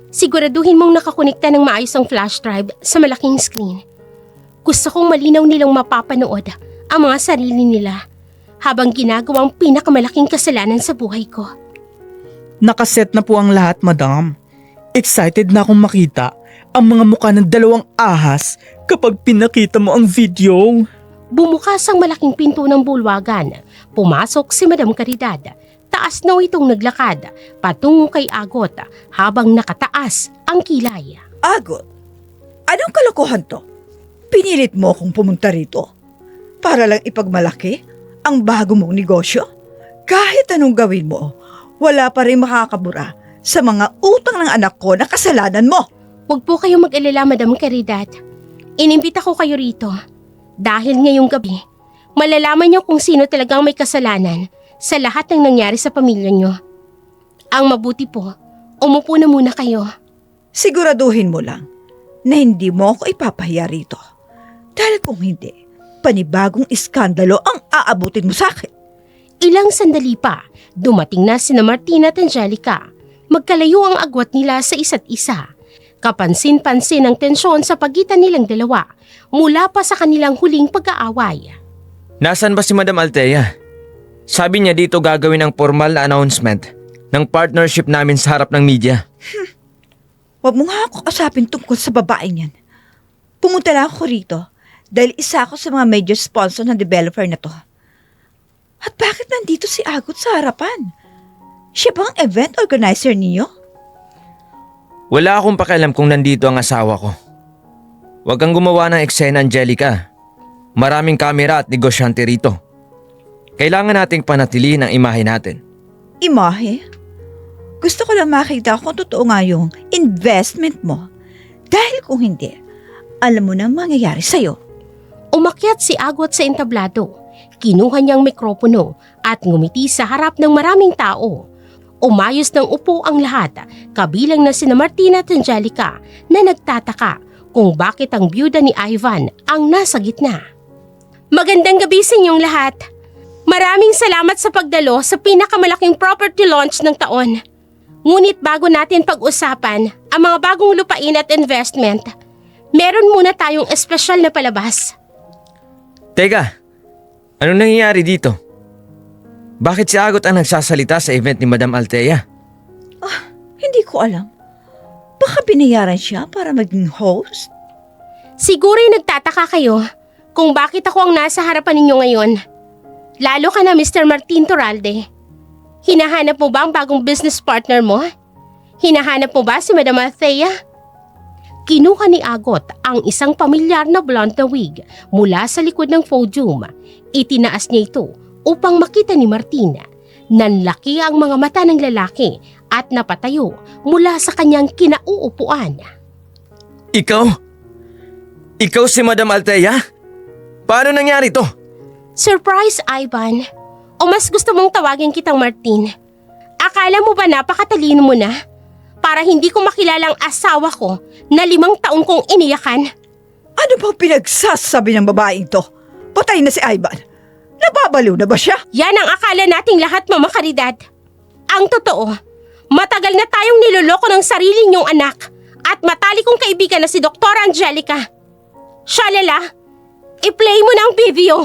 Siguraduhin mong nakakonekta ng maayos ang flash drive sa malaking screen. Gusto kong malinaw nilang mapapanood ang mga sarili nila habang ginagawang pinakamalaking kasalanan sa buhay ko. Nakaset na po ang lahat, madam. Excited na akong makita ang mga mukha ng dalawang ahas kapag pinakita mo ang video. Bumukas ang malaking pinto ng bulwagan. Pumasok si Madam Caridad. Taas na itong naglakad patungo kay Agot habang nakataas ang kilay. Agot, anong kalokohan to? Pinilit mo akong pumunta rito para lang ipagmalaki ang bago mong negosyo? Kahit anong gawin mo, wala pa rin makakabura sa mga utang ng anak ko na kasalanan mo. Huwag po kayong mag-alala, Madam Caridad. Inimbita ko kayo rito dahil ngayong gabi, malalaman niyo kung sino talagang may kasalanan sa lahat ng nangyari sa pamilya niyo. Ang mabuti po, umupo na muna kayo. Siguraduhin mo lang na hindi mo ako ipapahiya rito. Dahil kung hindi, panibagong iskandalo ang aabutin mo sa akin. Ilang sandali pa, dumating na sina Martina at Angelica. Magkalayo ang agwat nila sa isa't isa. Kapansin-pansin ang tensyon sa pagitan nilang dalawa mula pa sa kanilang huling pag-aaway. Nasaan ba si Madam Althea? Sabi niya dito gagawin ang formal na announcement ng partnership namin sa harap ng media. Huwag mo nga ako kasapin tungkol sa babaeng yan. Pumunta lang ako rito dahil isa ako sa mga major sponsor ng developer na to. At bakit nandito si Agot sa harapan? Siya ba ang event organizer niyo? Wala akong pakialam kung nandito ang asawa ko. Huwag kang gumawa ng eksena, Angelica. Maraming kamera at negosyante rito. Kailangan nating panatilihin ang imahe natin. Imahe? Gusto ko lang makita kung totoo nga yung investment mo. Dahil kung hindi, alam mo na ang mangyayari sa'yo. Umakyat si Agot sa entablado. Kinuha niyang mikropono at ngumiti sa harap ng maraming tao. Umayos ng upo ang lahat, kabilang na sina Martina at Angelica na nagtataka kung bakit ang byuda ni Ivan ang nasa gitna. Magandang gabi sa inyong lahat. Maraming salamat sa pagdalo sa pinakamalaking property launch ng taon. Ngunit bago natin pag-usapan ang mga bagong lupain at investment, meron muna tayong espesyal na palabas. Teka, ano nangyayari dito? Bakit si Agot ang nagsasalita sa event ni Madam Althea? Hindi ko alam. Baka binayaran siya para maging host? Siguro'y nagtataka kayo kung bakit ako ang nasa harapan ninyo ngayon. Lalo ka na, Mr. Martin Torralde. Hinahanap mo ba ang bagong business partner mo? Hinahanap mo ba si Madam Althea? Kinuha ni Agot ang isang pamilyar na blonde na wig mula sa likod ng podium. Itinaas niya ito upang makita ni Martina. Nanlaki ang mga mata ng lalaki at napatayo mula sa kanyang kinauupuan. Ikaw? Ikaw si Madam Althea? Paano nangyari to? Surprise, Ivan. O mas gusto mong tawagin kitang Martin? Akala mo ba napakatalino mo na? Para hindi ko makilala ang asawa ko na 5 taon kong iniyakan? Ano bang pinagsasabi ng babaeng to? Patay na si Ivan. Nababaliw na ba siya? Yan ang akala nating lahat, Mama Caridad. Ang totoo, matagal na tayong niloloko ng sarili niyong anak at matali kong kaibigan na si Dr. Angelica. Shalala, i-play mo na ang video.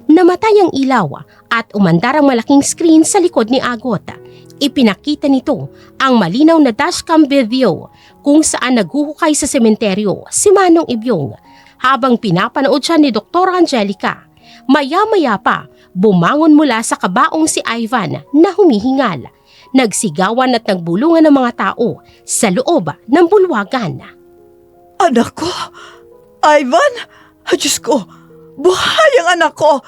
Namatay ang ilaw at umandar ang malaking screen sa likod ni Agot. Ipinakita nito ang malinaw na dashcam video kung saan naghuhukay sa sementeryo si Manong Ibyong habang pinapanood siya ni Dr. Angelica. Maya-maya pa, bumangon mula sa kabaong si Ivan na humihingal. Nagsigawan at nagbulungan ng mga tao sa loob ng bulwagan. Anak ko? Ivan? Diyos ko, buhay ang anak ko!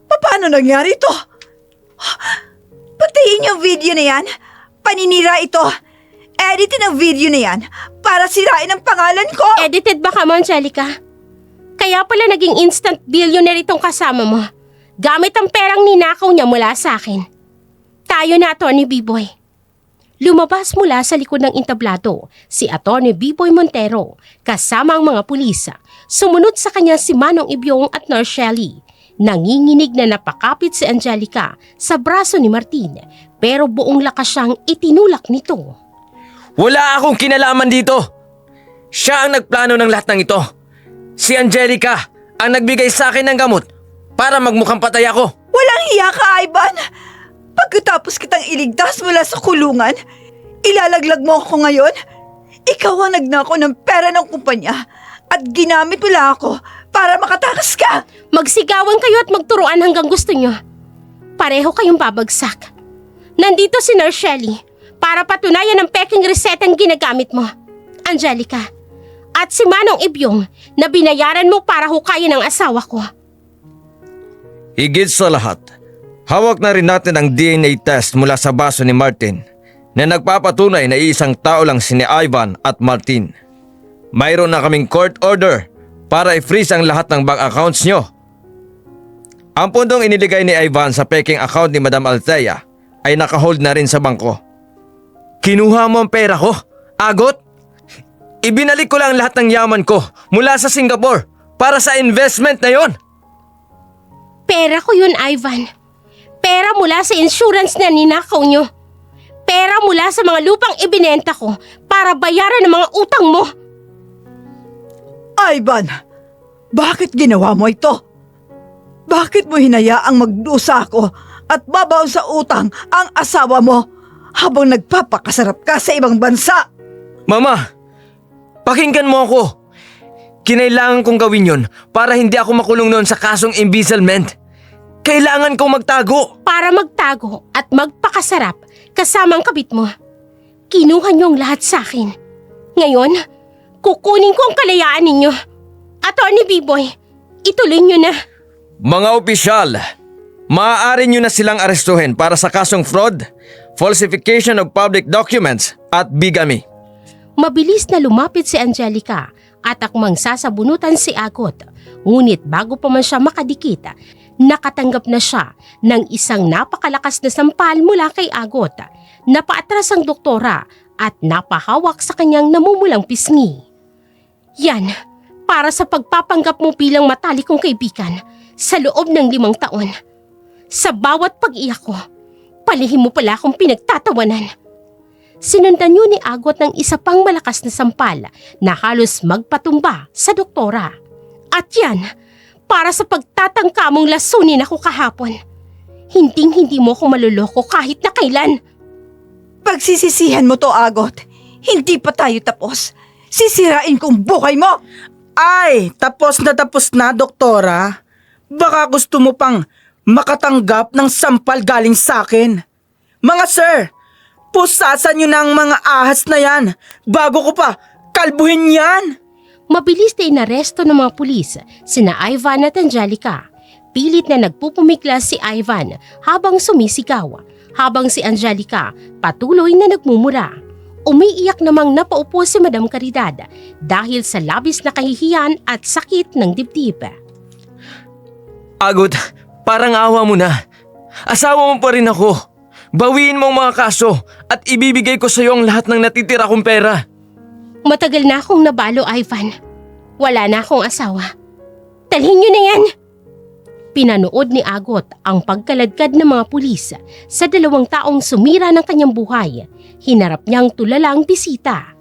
Paano nangyari ito? Patayin yung video na yan. Paninira ito. Editin ang video na yan para sirain ang pangalan ko. Edited ba ka mo, Angelica? Kaya pala naging instant billionaire itong kasama mo. Gamit ang perang ninakaw niya mula sa akin. Tayo na, Atty. B-Boy. Lumabas mula sa likod ng entablado si Atty. B-Boy Montero kasama ang mga pulisa. Sumunod sa kanya si Manong Ibyong at Nurse Shelly. Nanginginig na napakapit si Angelica sa braso ni Martin pero buong lakas siyang itinulak nito. Wala akong kinalaman dito. Siya ang nagplano ng lahat ng ito. Si Angelica ang nagbigay sa akin ng gamot para magmukhang patay ako. Walang hiya ka, Ivan. Pagkatapos kitang iligtas mula sa kulungan, ilalaglag mo ako ngayon? Ikaw ang nagnakaw ng pera ng kumpanya at ginamit mo ako para makatakas ka. Magsigawan kayo at magturuan hanggang gusto nyo. Pareho kayong babagsak. Nandito si Nurse Shelly para patunayan ang peking resetang ginagamit mo, Angelica. At si Manong Ibyong na binayaran mo para hukayin ang asawa ko. Higit sa lahat, hawak na rin natin ang DNA test mula sa baso ni Martin na nagpapatunay na isang tao lang si Ivan at Martin. Mayroon na kaming court order para i-freeze ang lahat ng bank accounts nyo. Ang pundong iniligay ni Ivan sa peking account ni Madam Althea ay nakahold na rin sa bangko. Kinuha mo ang pera ko, Agot? Ibinalik ko lang lahat ng yaman ko mula sa Singapore para sa investment na yon. Pera ko yun, Ivan. Pera mula sa insurance na ninakaw nyo. Pera mula sa mga lupang ibinenta ko para bayaran ang mga utang mo. Ivan, bakit ginawa mo ito? Bakit mo hinayaang magdusa ako at babaw sa utang ang asawa mo habang nagpapakasarap ka sa ibang bansa? Mama, pakinggan mo ako. Kinailangan kong gawin yon para hindi ako makulong noon sa kasong embezzlement. Kailangan kong magtago. Para magtago at magpakasarap kasama ang kabit mo. Kinuha niyo ang lahat sa akin. Ngayon, kukunin ko ang kalayaan ninyo. Atty. B-Boy, ituloy niyo na. Mga opisyal, maaari nyo na silang arestuhin para sa kasong fraud, falsification of public documents at bigamy. Mabilis na lumapit si Angelica at akmang sasabunutan si Agot. Ngunit bago pa man siya makadikit, nakatanggap na siya ng isang napakalakas na sampal mula kay Agot. Napaatras ang doktora at napahawak sa kanyang namumulang pisngi. Yan, para sa pagpapanggap mo bilang matalik kong kaibigan sa loob ng 5 taon. Sa bawat pag-iyak ko, palihim mo pala akong pinagtatawanan. Sinundan niyo ni Agot ng isa pang malakas na sampal na halos magpatumba sa doktora. At yan, para sa pagtatangka mong lasunin ako kahapon. Hinding-hindi mo ako maluloko kahit na kailan. Pagsisisihan mo to, Agot. Hindi pa tayo tapos. Sisirain kong buhay mo. Ay, tapos na, doktora. Baka gusto mo pang makatanggap ng sampal galing sa akin. Mga sir, pusasan nyo na ang mga ahas na yan bago ko pa kalbuhin yan. Mabilis na inaresto ng mga pulis sina Ivan at Angelica. Pilit na nagpupumiklas si Ivan habang sumisigaw, habang si Angelica patuloy na nagmumura. Umiiyak namang napaupo si Madam Caridad dahil sa labis na kahihiyan at sakit ng dibdib. Agot, parang awa mo na. Asawa mo pa rin ako. Bawiin mo ang mga kaso at ibibigay ko sa iyo ang lahat ng natitira kong pera. Matagal na akong nabalo, Ivan. Wala na akong asawa. Dalhin niyo na yan! Pinanood ni Agot ang pagkaladkad ng mga pulis sa 2 taong sumira ng kanyang buhay. Hinarap niyang tulalang bisita.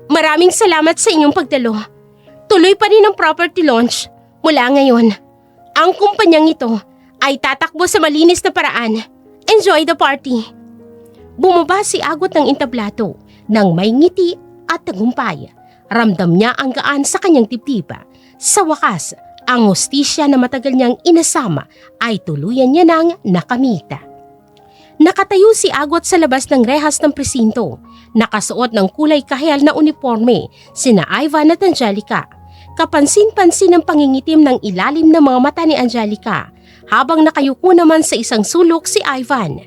Maraming salamat sa inyong pagdalo. Tuloy pa rin ang property launch. Mula ngayon, ang kumpanyang ito ay tatakbo sa malinis na paraan. Enjoy the party! Bumaba si Agot ng entablado nang may ngiti at tagumpay. Ramdam niya ang gaan sa kanyang dibdib. Sa wakas, ang hustisya na matagal niyang inasama ay tuluyan niya nang nakamita. Nakatayo si Agot sa labas ng rehas ng presinto. Nakasuot ng kulay kahel na uniforme sina Ivan at Angelica. Kapansin-pansin ang pangingitim ng ilalim ng mga mata ni Angelica habang nakayuko naman sa isang sulok si Ivan.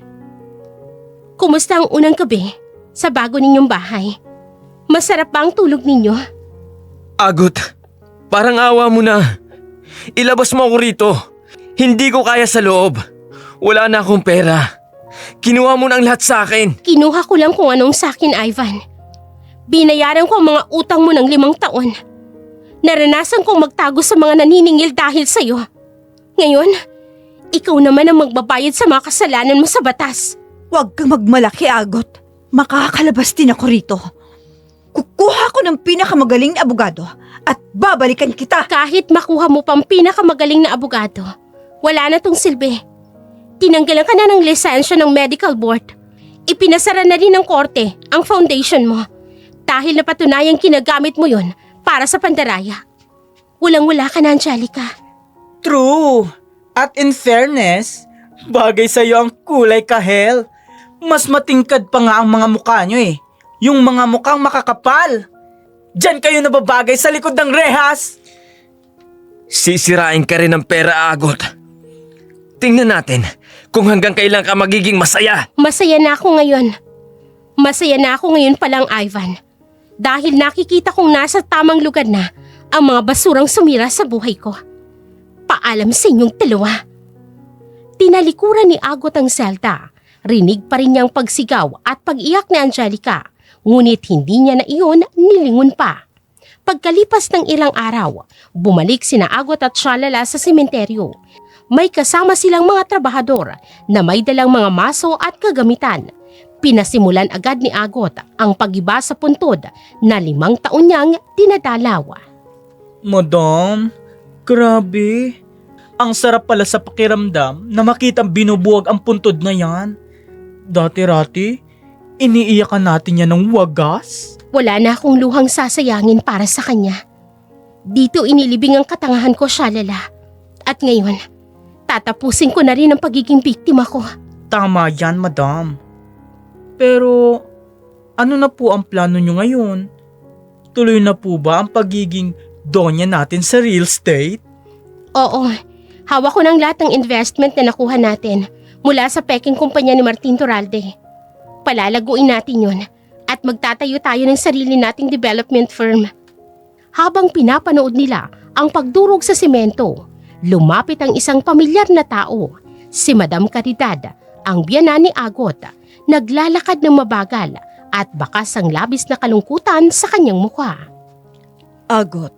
Kumusta ang unang gabi sa bago ninyong bahay? Masarap ba ang tulog ninyo? Agot, parang awa mo na. Ilabas mo ako rito. Hindi ko kaya sa loob. Wala na akong pera. Kinuha mo na ang lahat sa akin. Kinuha ko lang kung anong sakin, Ivan. Binayaran ko ang mga utang mo ng 5 taon. Naranasan kong magtago sa mga naniningil dahil sa'yo. Ngayon, ikaw naman ang magbabayad sa mga kasalanan mo sa batas. Huwag kang magmalaki, Agot. Makakalabas din ako rito. Kukuha ko ng pinakamagaling na abogado at babalikan kita. Kahit makuha mo pang pinakamagaling na abogado, wala na tong silbi. Tinanggalan ka na ng lisensya ng medical board. Ipinasara na rin ng korte ang foundation mo dahil napatunayang kinagamit mo yon para sa pandaraya. Walang-wala ka na, Angelica. True. At in fairness, bagay sa'yo ang kulay kahel. Mas matingkad pa nga ang mga mukha nyo eh. Yung mga mukhang makakapal. Diyan kayo nababagay sa likod ng rehas. Sisirain ka rin ng pera, Agot. Tingnan natin kung hanggang kailan ka magiging masaya. Masaya na ako ngayon. Masaya na ako ngayon palang, Ivan. Dahil nakikita kong nasa tamang lugar na ang mga basurang sumira sa buhay ko. Paalam sa inyong dalawa. Tinalikuran ni Agot ang selda. Rinig pa rin niyang pagsigaw at pag-iyak ni Angelica. Ngunit hindi niya na iyon nilingon pa. Pagkalipas ng ilang araw, bumalik sina Agot at Shalala sa sementeryo. May kasama silang mga trabahador na may dalang mga maso at kagamitan. Pinasimulan agad ni Agot ang pag-iba sa puntod na 5 taon niyang dinadalaw. Madam, grabe. Ang sarap pala sa pakiramdam na makitang binubuwag ang puntod na yan. Dati-rati, iniiyakan natin yan ng wagas. Wala na akong luhang sasayangin para sa kanya. Dito inilibing ang katangahan ko, Shalala. At ngayon, tatapusin ko na rin ang pagiging biktima ko. Tama yan, madam. Pero, ano na po ang plano nyo ngayon? Tuloy na po ba ang pagiging donya natin sa real estate? Oo, hawak ko ng lahat ng investment na nakuha natin mula sa peking kumpanya ni Martin Torralde. Palalaguin natin yun at magtatayo tayo ng sarili nating development firm. Habang pinapanood nila ang pagdurog sa semento, lumapit ang isang pamilyar na tao, si Madam Caridad, ang biyana ni Agot. Naglalakad ng mabagal at bakas ang labis na kalungkutan sa kanyang mukha. Agot,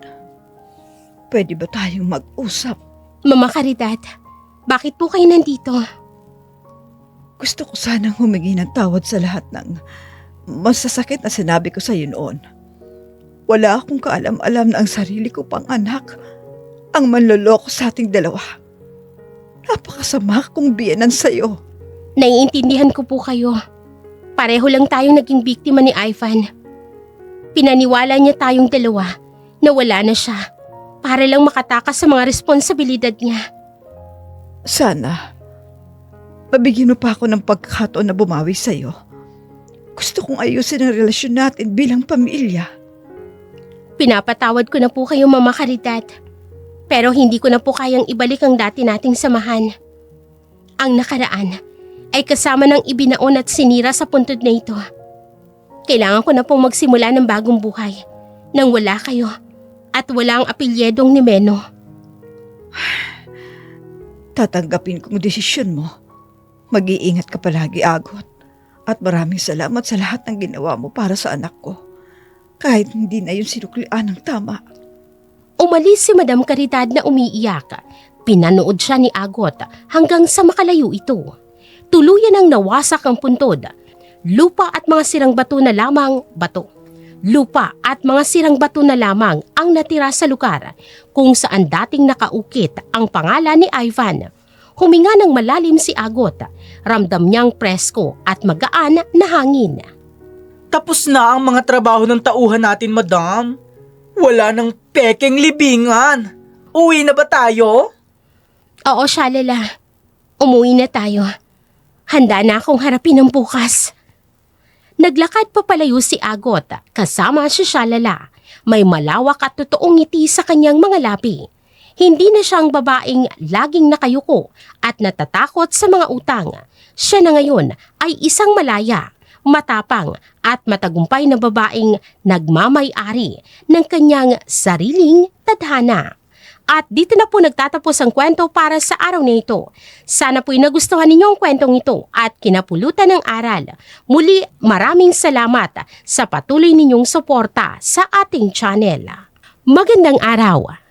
pwede ba tayong mag-usap? Mama Caridad, bakit po kayo nandito? Gusto ko sanang humingi ng tawad sa lahat ng masasakit na sinabi ko sa iyo noon. Wala akong kaalam-alam na ang sarili ko pang anak ang manloloko sa ating dalawa. Napakasama kong biyenan sa iyo. Naiintindihan ko po kayo. Pareho lang tayong naging biktima ni Ivan. Pinaniwala niya tayong dalawa na wala na siya para lang makatakas sa mga responsibilidad niya. Sana, mabigyan mo pa ako ng pagkakataon na bumawi sa iyo. Gusto kong ayusin ang relasyon natin bilang pamilya. Pinapatawad ko na po kayo, Mama Caridad. Pero hindi ko na po kayang ibalik ang dati nating samahan. Ang nakaraan ay kasama ng ibinaon at sinira sa puntod na ito. Kailangan ko na pong magsimula ng bagong buhay nang wala kayo at wala ang apelyedong ni Meno. Tatanggapin kong desisyon mo. Mag-iingat ka palagi, Agot. At maraming salamat sa lahat ng ginawa mo para sa anak ko. Kahit hindi na yung sinuklian ng tama. Umalis si Madam Caridad na umiiyak. Pinanood siya ni Agot hanggang sa makalayo ito. Tuluyan ang nawasak ang puntod. Lupa at mga sirang bato na lamang Lupa at mga sirang bato na lamang ang natira sa lugar kung saan dating nakaukit ang pangalan ni Ivan. Huminga ng malalim si Agot. Ramdam niyang presko at magaan na hangin. Tapos na ang mga trabaho ng tauhan natin, madam. Wala nang pekeng libingan. Uwi na ba tayo? Oo, Shalala. Umuwi na tayo. Handa na akong harapin ang bukas. Naglakad papalayo si Agot kasama si Shalala. May malawak at totoong ngiti sa kanyang mga labi. Hindi na siyang babaeng laging nakayuko at natatakot sa mga utang. Siya na ngayon ay isang malaya, matapang at matagumpay na babaeng nagmamay-ari ng kanyang sariling tadhana. At dito na po nagtatapos ang kwento para sa araw na ito. Sana po'y nagustuhan ninyo ang kwentong ito at kinapulutan ng aral. Muli, maraming salamat sa patuloy ninyong suporta sa ating channel. Magandang araw!